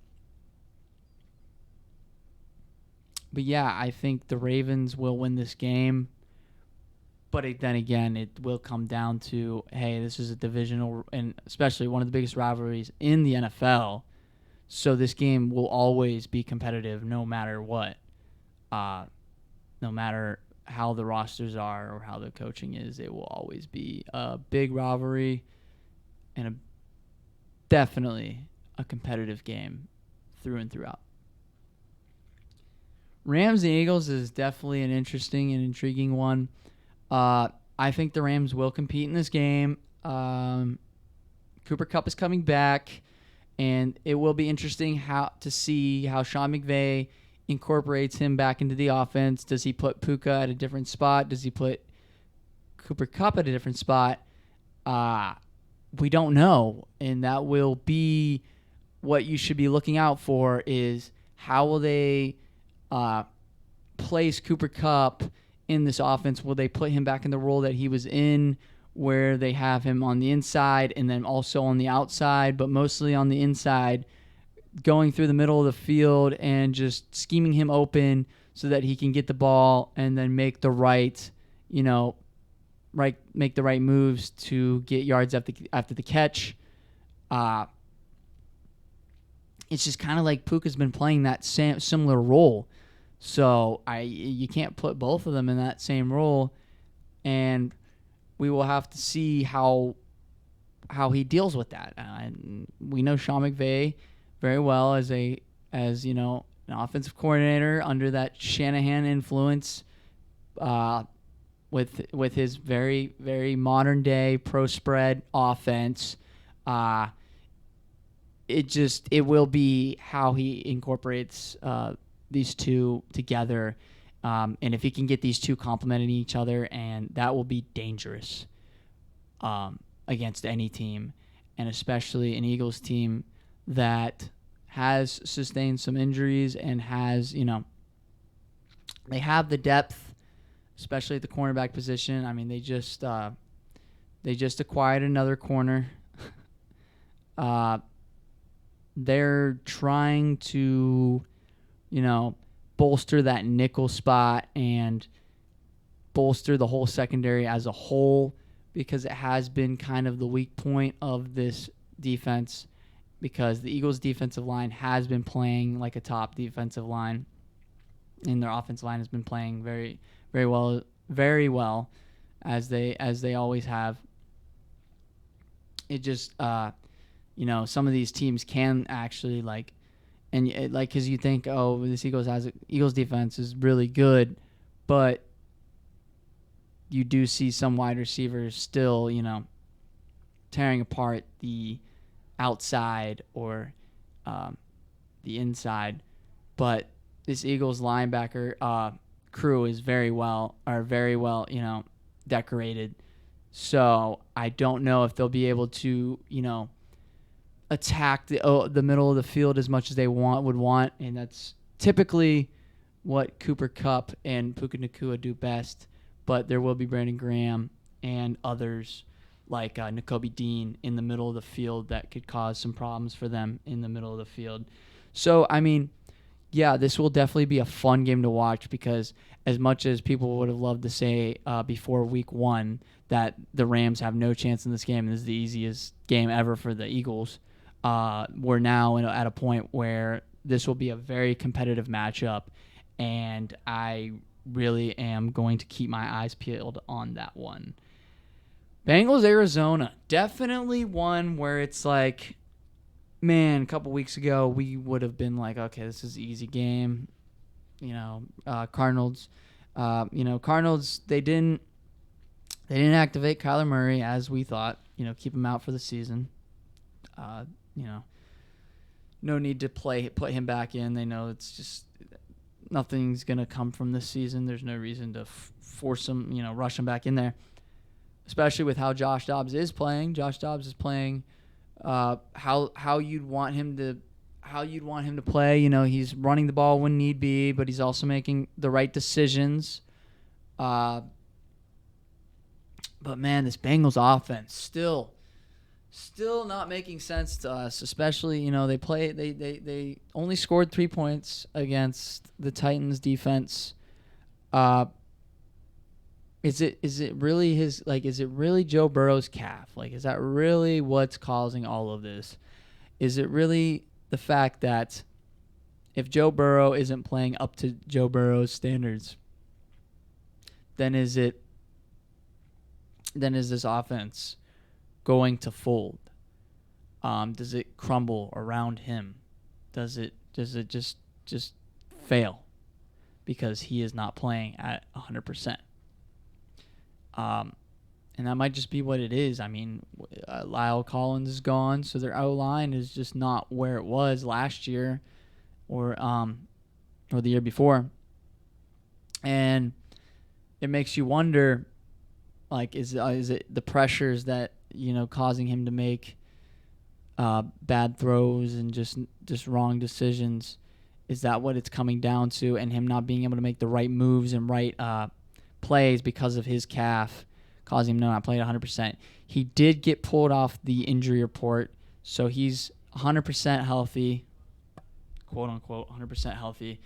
yeah, I think the Ravens will win this game. But then again, it will come down to, hey, this is a divisional, and especially one of the biggest rivalries in the NFL. So this game will always be competitive no matter what. No matter how the rosters are or how the coaching is, it will always be a big rivalry and definitely a competitive game through and throughout. Rams and Eagles is definitely an interesting and intriguing one. I think the Rams will compete in this game. Cooper Kupp is coming back, and it will be interesting to see how Sean McVay incorporates him back into the offense. Does he put Puka at a different spot? Does he put Cooper Kupp at a different spot? We don't know, and that will be what you should be looking out for is how will they place Cooper Kupp in this offense? Will they put him back in the role that he was in where they have him on the inside and then also on the outside, but mostly on the inside, going through the middle of the field and just scheming him open so that he can get the ball and then make the right moves to get yards after the catch. It's just kind of like Puka's been playing that similar role. So you can't put both of them in that same role, and we will have to see how he deals with that. We know Sean McVay very well as an offensive coordinator under that Shanahan influence, with his very, very modern day pro spread offense. It will be how he incorporates these two together, and if he can get these two complementing each other, and that will be dangerous against any team, and especially an Eagles team that has sustained some injuries and has, they have the depth, especially at the cornerback position. I mean, they just acquired another corner. They're trying to, bolster that nickel spot and bolster the whole secondary as a whole, because it has been kind of the weak point of this defense, because the Eagles' defensive line has been playing like a top defensive line, and their offensive line has been playing very, very well, as they always have. It just, some of these teams can actually because you think, oh, this Eagles defense is really good, but you do see some wide receivers still, tearing apart the outside or the inside. But this Eagles linebacker crew is very well, decorated. So I don't know if they'll be able to, attack the middle of the field as much as they would want, and that's typically what Cooper Kupp and Puka Nacua do best. But there will be Brandon Graham and others like Nakobe Dean in the middle of the field that could cause some problems for them in the middle of the field. So, I mean, yeah, this will definitely be a fun game to watch, because as much as people would have loved to say before week 1 that the Rams have no chance in this game, and this is the easiest game ever for the Eagles, we're now at a point where this will be a very competitive matchup, and I really am going to keep my eyes peeled on that one. Bengals, Arizona, definitely one where it's like, man, a couple weeks ago we would have been like, okay, this is an easy game. Cardinals, they didn't activate Kyler Murray as we thought. Keep him out for the season. No need to put him back in. They know it's just nothing's going to come from this season. There's no reason to force him, rush him back in there, especially with how Josh Dobbs is playing. Josh Dobbs is playing how you'd want him to play. He's running the ball when need be, but he's also making the right decisions. But man, this Bengals offense still Still not making sense to us, especially, they only scored 3 points against the Titans defense. Is it really is it really Joe Burrow's calf? Like, is that really what's causing all of this? Is it really the fact that if Joe Burrow isn't playing up to Joe Burrow's standards, then is this offense going to fold? Does it crumble around him? Does it just fail because he is not playing at 100%? And that might just be what it is. I mean, Lyle Collins is gone, so their O-line is just not where it was last year or the year before. And it makes you wonder, like, is it the pressures that, causing him to make bad throws and just wrong decisions? Is that what it's coming down to? And him not being able to make the right moves and right plays because of his calf, causing him to not play at 100%. He did get pulled off the injury report, so he's 100% healthy, quote unquote 100% healthy.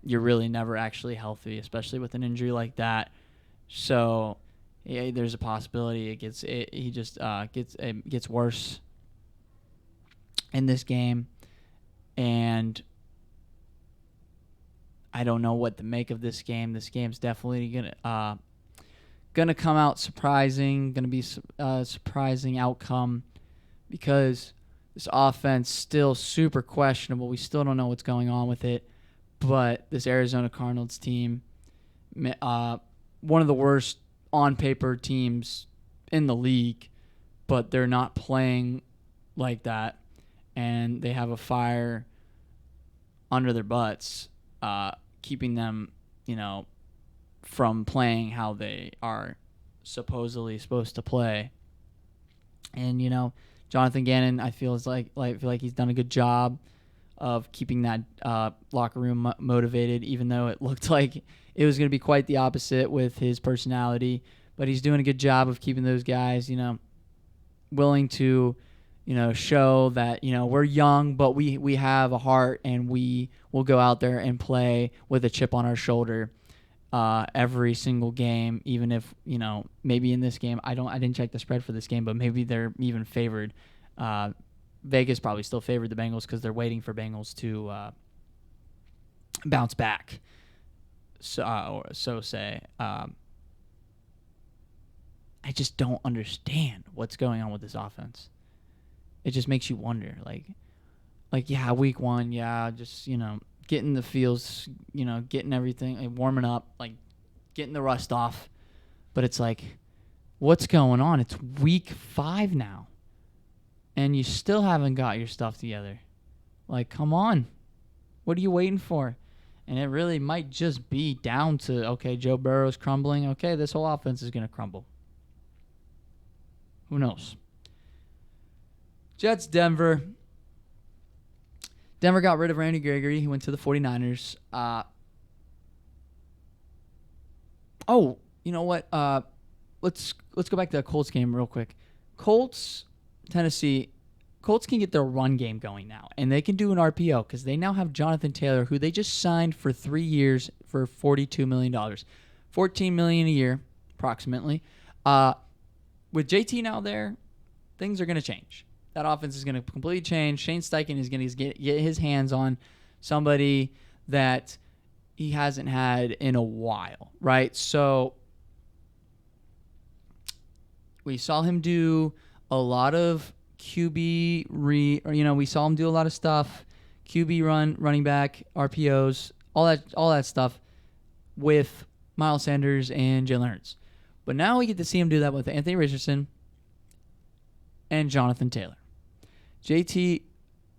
You're really never actually healthy, especially with an injury like that. So yeah, there's a possibility he gets worse in this game, and I don't know what to make of this game. This game's definitely gonna come out surprising. Gonna be a surprising outcome because this offense still super questionable. We still don't know what's going on with it. But this Arizona Cardinals team, one of the worst on paper teams in the league, but they're not playing like that, and they have a fire under their butts, keeping them, from playing how they are supposedly supposed to play. And Jonathan Gannon, I feel like he's done a good job of keeping that locker room motivated, even though it looked like it was going to be quite the opposite with his personality. But he's doing a good job of keeping those guys, willing to, show that, we're young, but we have a heart, and we will go out there and play with a chip on our shoulder every single game, even if, maybe in this game, I didn't check the spread for this game, but maybe they're even favored. Vegas probably still favored the Bengals because they're waiting for Bengals to bounce back. I just don't understand what's going on with this offense. It just makes you wonder, yeah, week one, yeah, just, getting the feels, getting everything, warming up, getting the rust off. But it's like, what's going on? It's week 5 now, and you still haven't got your stuff together. Come on. What are you waiting for? And it really might just be down to, okay, Joe Burrow's crumbling. Okay, this whole offense is going to crumble. Who knows? Jets, Denver. Denver got rid of Randy Gregory. He went to the 49ers. You know what? Let's go back to the Colts game real quick. Colts, Tennessee. Colts can get their run game going now, and they can do an RPO because they now have Jonathan Taylor, who they just signed for 3 years for $42 million. $14 million a year, approximately. With JT now there, things are going to change. That offense is going to completely change. Shane Steichen is going to get his hands on somebody that he hasn't had in a while, right? So we saw him do a lot of QB we saw him do a lot of stuff, QB running back, RPOs, all that stuff with Miles Sanders and Jalen Hurts. But now we get to see him do that with Anthony Richardson and Jonathan Taylor. JT,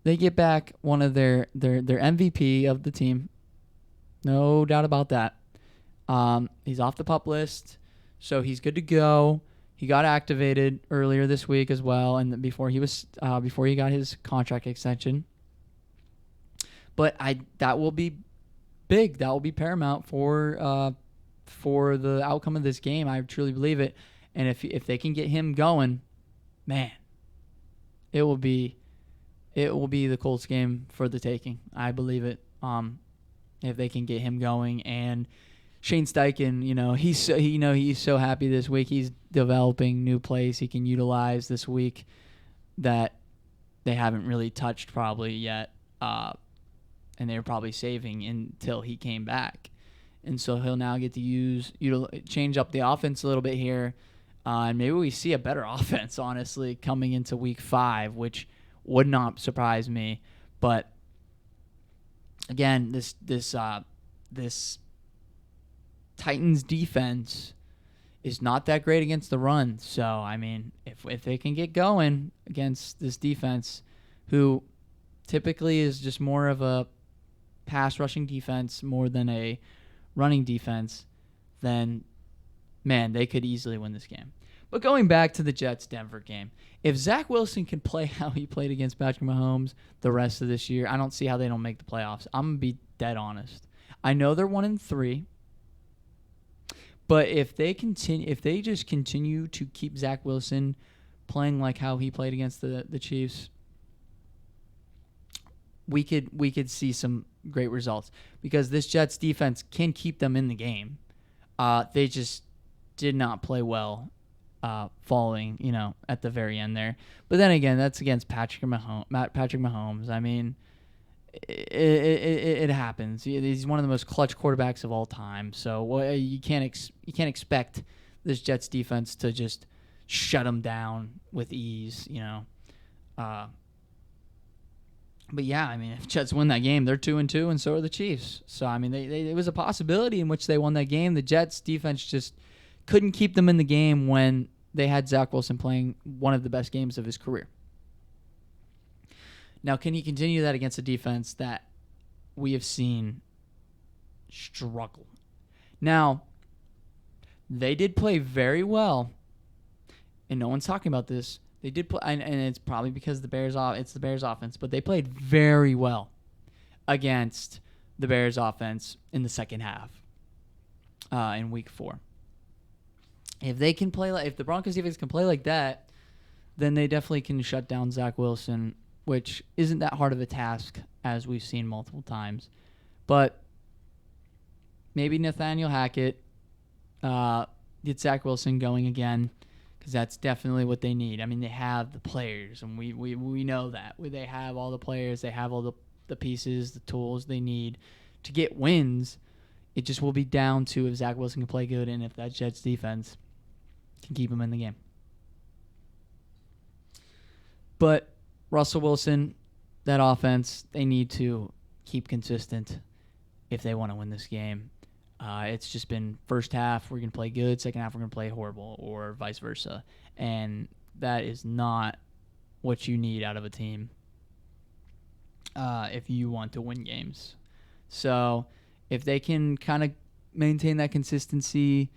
they get back one of their MVP of the team. No doubt about that. He's off the PUP list, so he's good to go. He got activated earlier this week as well, and before he got his contract extension. But that will be big. That will be paramount for the outcome of this game. I truly believe it. And if they can get him going, man, it will be the Colts game for the taking. I believe it. If they can get him going, and Shane Steichen, he's so happy this week. He's developing new plays he can utilize this week that they haven't really touched probably yet, and they were probably saving until he came back. And so he'll now get to change up the offense a little bit here, and maybe we see a better offense, honestly, coming into Week 5, which would not surprise me. But again, this Titans defense is not that great against the run. So, I mean, if they can get going against this defense, who typically is just more of a pass rushing defense more than a running defense, then, man, they could easily win this game. But going back to the Jets-Denver game, if Zach Wilson can play how he played against Patrick Mahomes the rest of this year, I don't see how they don't make the playoffs. I'm going to be dead honest. I know they're 1-3, but if they just continue to keep Zach Wilson playing like how he played against the Chiefs, we could see some great results, because this Jets defense can keep them in the game. They just did not play well falling, at the very end there. But then again, that's against Patrick Mahomes. I mean, it happens. He's one of the most clutch quarterbacks of all time. So you can't expect this Jets defense to just shut him down with ease. But yeah, I mean, if Jets win that game, they're 2-2, and so are the Chiefs. So I mean, it was a possibility in which they won that game. The Jets defense just couldn't keep them in the game when they had Zach Wilson playing one of the best games of his career. Now, can he continue that against a defense that we have seen struggle? Now, they did play very well, and no one's talking about this. They did play, and it's probably because it's the Bears offense, but they played very well against the Bears offense in the second half in Week 4. If the Broncos defense can play like that, then they definitely can shut down Zach Wilson, which isn't that hard of a task, as we've seen multiple times. But maybe Nathaniel Hackett get Zach Wilson going again, because that's definitely what they need. I mean, they have the players, and we know that. They have all the players. They have all the pieces, the tools they need to get wins. It just will be down to if Zach Wilson can play good and if that Jets defense can keep him in the game. But Russell Wilson, that offense, they need to keep consistent if they want to win this game. It's just been first half, we're going to play good. Second half, we're going to play horrible, or vice versa. And that is not what you need out of a team if you want to win games. So if they can kind of maintain that consistency,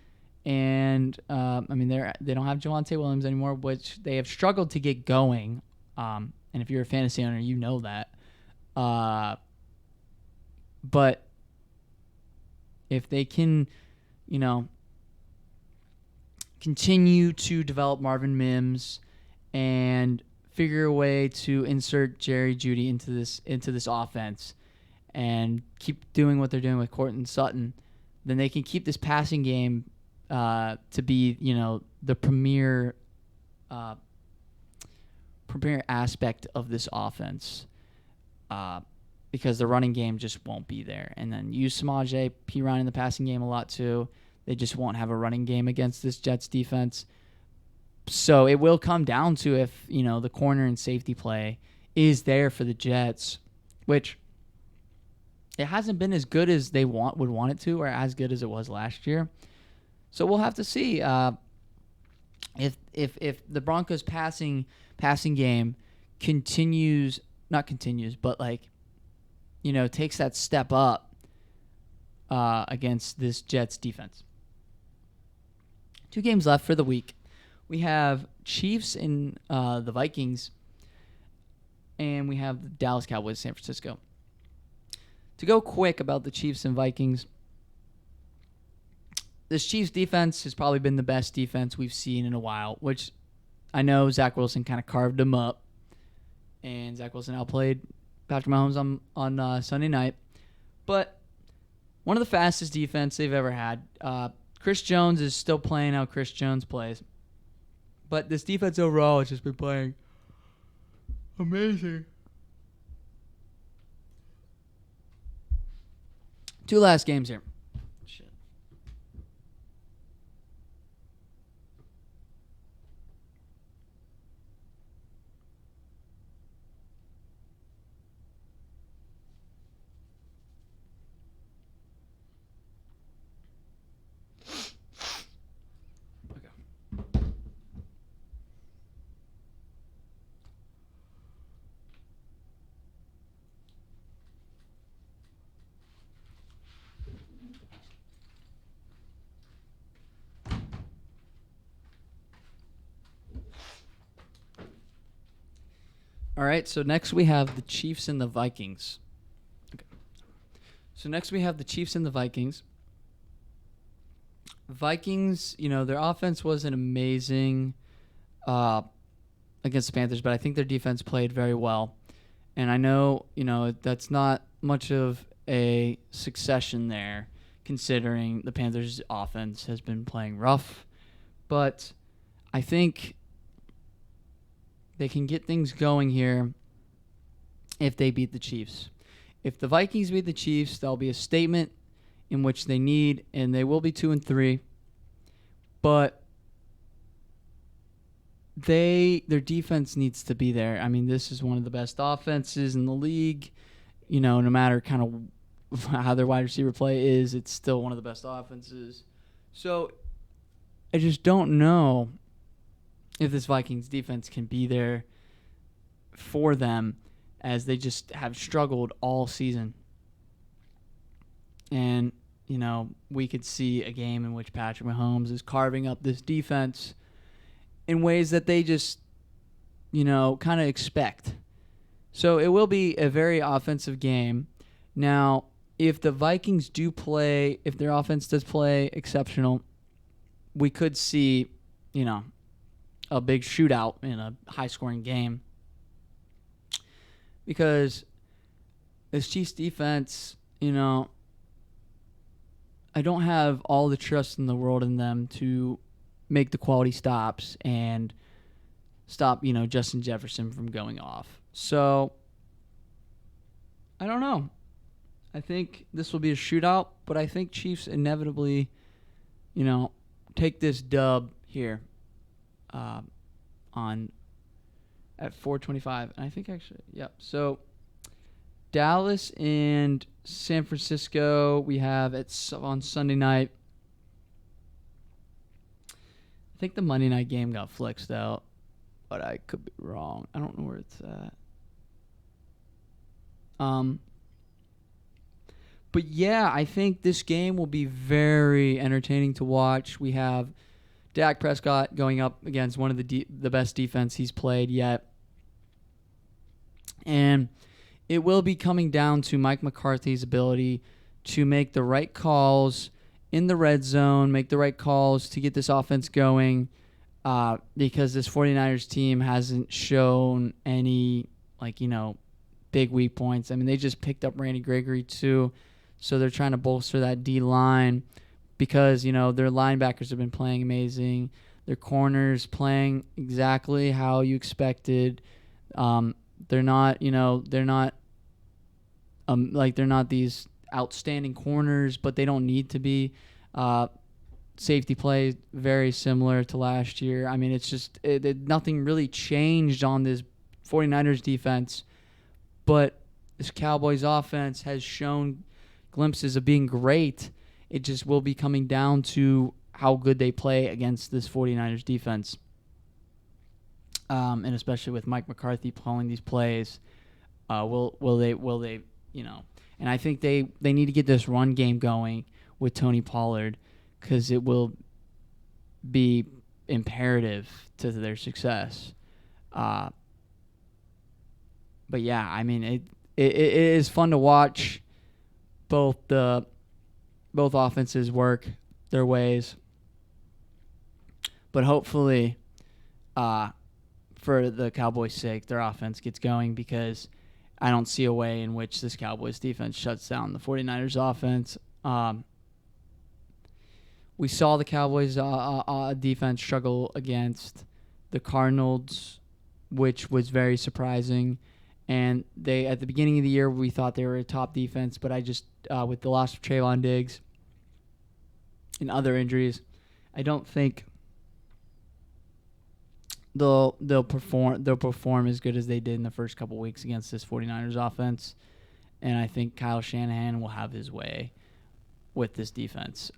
and they don't have Javonte Williams anymore, which they have struggled to get going. And if you're a fantasy owner, you know that. But if they can, continue to develop Marvin Mims and figure a way to insert Jerry Jeudy into this offense and keep doing what they're doing with Courtland Sutton, then they can keep this passing game to be, the premier aspect of this offense. Because the running game just won't be there. And then use Samaje Perine in the passing game a lot too. They just won't have a running game against this Jets defense. So it will come down to if, the corner and safety play is there for the Jets, which it hasn't been as good as they would want it to, or as good as it was last year. So we'll have to see if the Broncos passing game takes that step up against this Jets defense. 2 games left for the week. We have Chiefs and the Vikings, and we have the Dallas Cowboys, San Francisco. To go quick about the Chiefs and Vikings, this Chiefs defense has probably been the best defense we've seen in a while, which I know Zach Wilson kind of carved them up and Zach Wilson outplayed Patrick Mahomes on Sunday night. But one of the fastest defense they've ever had. Chris Jones is still playing how Chris Jones plays. But this defense overall has just been playing amazing. 2 last games here. Shit. Okay. All right, so next we have the Chiefs and the Vikings. Okay. So next we have the Chiefs and the Vikings. Vikings, their offense wasn't amazing against the Panthers, but I think their defense played very well. And I know, that's not much of a succession there, considering the Panthers' offense has been playing rough. But I think they can get things going here if they beat the Chiefs. If the Vikings beat the Chiefs, that'll be a statement in which they need, and they will be 2-3. But their defense needs to be there. I mean, this is one of the best offenses in the league. No matter kind of how their wide receiver play is, it's still one of the best offenses. So I just don't know if this Vikings defense can be there for them, as they just have struggled all season. And, we could see a game in which Patrick Mahomes is carving up this defense in ways that they just, kind of expect. So it will be a very offensive game. Now, if the Vikings if their offense does play exceptional, we could see, a big shootout in a high-scoring game. Because this Chiefs defense, I don't have all the trust in the world in them to make the quality stops and stop, Justin Jefferson from going off. So, I don't know. I think this will be a shootout, but I think Chiefs inevitably, take this dub here at 4:25. And I think actually, yep. So Dallas and San Francisco we have on Sunday night. I think the Monday night game got flexed out, but I could be wrong. I don't know where it's at. But yeah, I think this game will be very entertaining to watch. We have Dak Prescott going up against one of the best defense he's played yet. And it will be coming down to Mike McCarthy's ability to make the right calls in the red zone, make the right calls to get this offense going, because this 49ers team hasn't shown any, big weak points. I mean, they just picked up Randy Gregory too, so they're trying to bolster that D-line because, their linebackers have been playing amazing. Their corners playing exactly how you expected. They're not these outstanding corners, but they don't need to be. Safety play very similar to last year. I mean, it's just nothing really changed on this 49ers defense, but this Cowboys offense has shown glimpses of being great. It just will be coming down to how good they play against this 49ers defense. And especially with Mike McCarthy calling these plays, will they, and I think they need to get this run game going with Tony Pollard, because it will be imperative to their success. But yeah, I mean, it is fun to watch both offenses work their ways. But hopefully, for the Cowboys' sake, their offense gets going, because I don't see a way in which this Cowboys defense shuts down the 49ers offense. We saw the Cowboys defense struggle against the Cardinals, which was very surprising. And they, at the beginning of the year, we thought they were a top defense, but I just, with the loss of Trayvon Diggs and other injuries, I don't think they'll perform as good as they did in the first couple weeks against this 49ers offense. And I think Kyle Shanahan will have his way with this defense.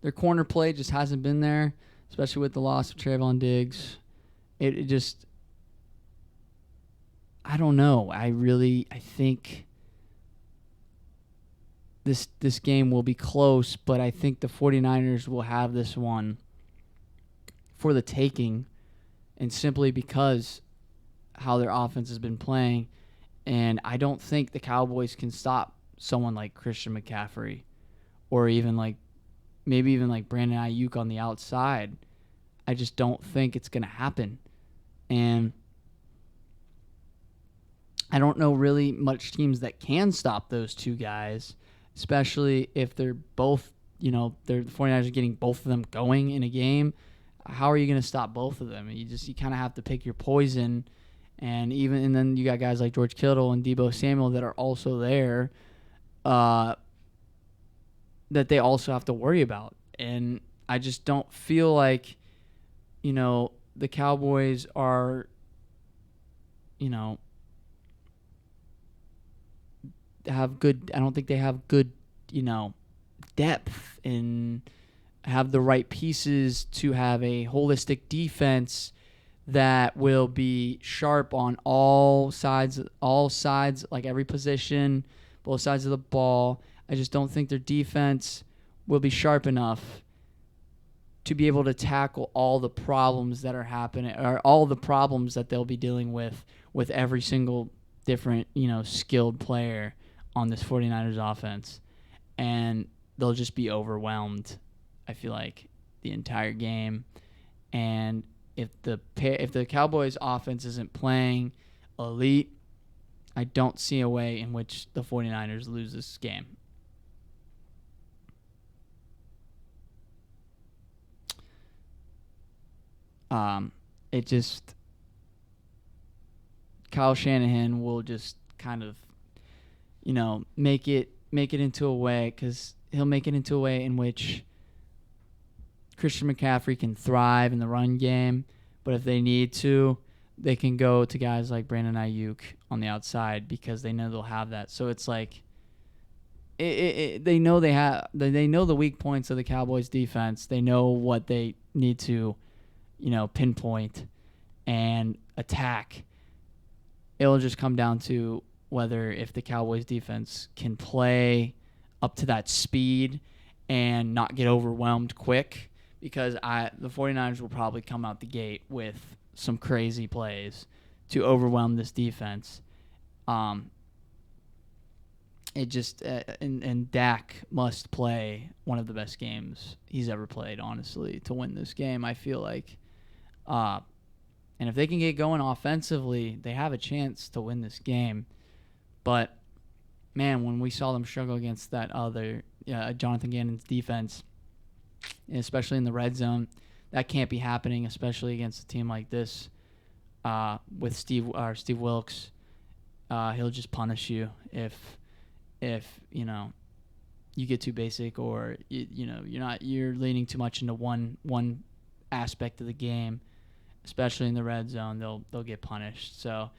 Their corner play just hasn't been there, especially with the loss of Trayvon Diggs. It just, I don't know. I think this game will be close, but I think the 49ers will have this one for the taking, and simply because how their offense has been playing. And I don't think the Cowboys can stop someone like Christian McCaffrey, or even maybe even Brandon Ayuk on the outside. I just don't think it's going to happen. And I don't know really much teams that can stop those two guys, especially if they're both, the 49ers are getting both of them going in a game. How are you going to stop both of them? You kind of have to pick your poison. And then you got guys like George Kittle and Deebo Samuel that are also there, that they also have to worry about. And I just don't feel like, the Cowboys are, have good. I don't think they have good, depth and have the right pieces to have a holistic defense that will be sharp on all sides, like every position, both sides of the ball. I just don't think their defense will be sharp enough to be able to tackle all the problems that are happening, or all the problems that they'll be dealing with every single different, skilled player on this 49ers offense. And they'll just be overwhelmed, I feel like, the entire game. And if the Cowboys offense isn't playing elite, I don't see a way in which the 49ers lose this game. Kyle Shanahan will just kind of, make it into a way, because he'll make it into a way in which Christian McCaffrey can thrive in the run game, but if they need to, they can go to guys like Brandon Ayuk on the outside, because they know they'll have that. So it's like they know they know the weak points of the Cowboys defense. They know what they need to, pinpoint and attack. It'll just come down to whether if the Cowboys defense can play up to that speed and not get overwhelmed quick, because the 49ers will probably come out the gate with some crazy plays to overwhelm this defense. And Dak must play one of the best games he's ever played, honestly, to win this game, I feel like. And if they can get going offensively, they have a chance to win this game. But, man, when we saw them struggle against that other Jonathan Gannon's defense, especially in the red zone, that can't be happening, especially against a team like this with Steve Wilkes. He'll just punish you if you get too basic, or you're leaning too much into one aspect of the game, especially in the red zone. They'll get punished. So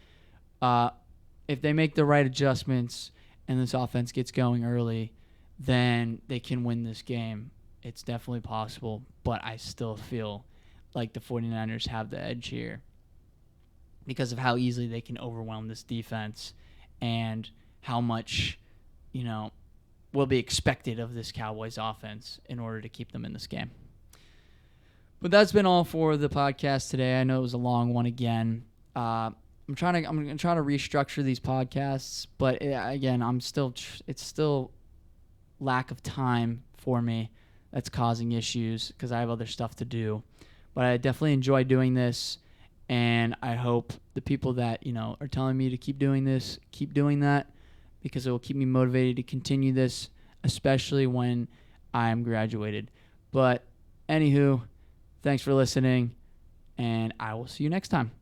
if they make the right adjustments and this offense gets going early, then they can win this game. It's definitely possible, but I still feel like the 49ers have the edge here because of how easily they can overwhelm this defense and how much, will be expected of this Cowboys offense in order to keep them in this game. But that's been all for the podcast today. I know it was a long one again. I'm going to try to restructure these podcasts, but again, it's still lack of time for me. that's causing issues because I have other stuff to do. But I definitely enjoy doing this, and I hope the people that, are telling me to keep doing this, keep doing that, because it will keep me motivated to continue this, especially when I am graduated. But anywho, thanks for listening, and I will see you next time.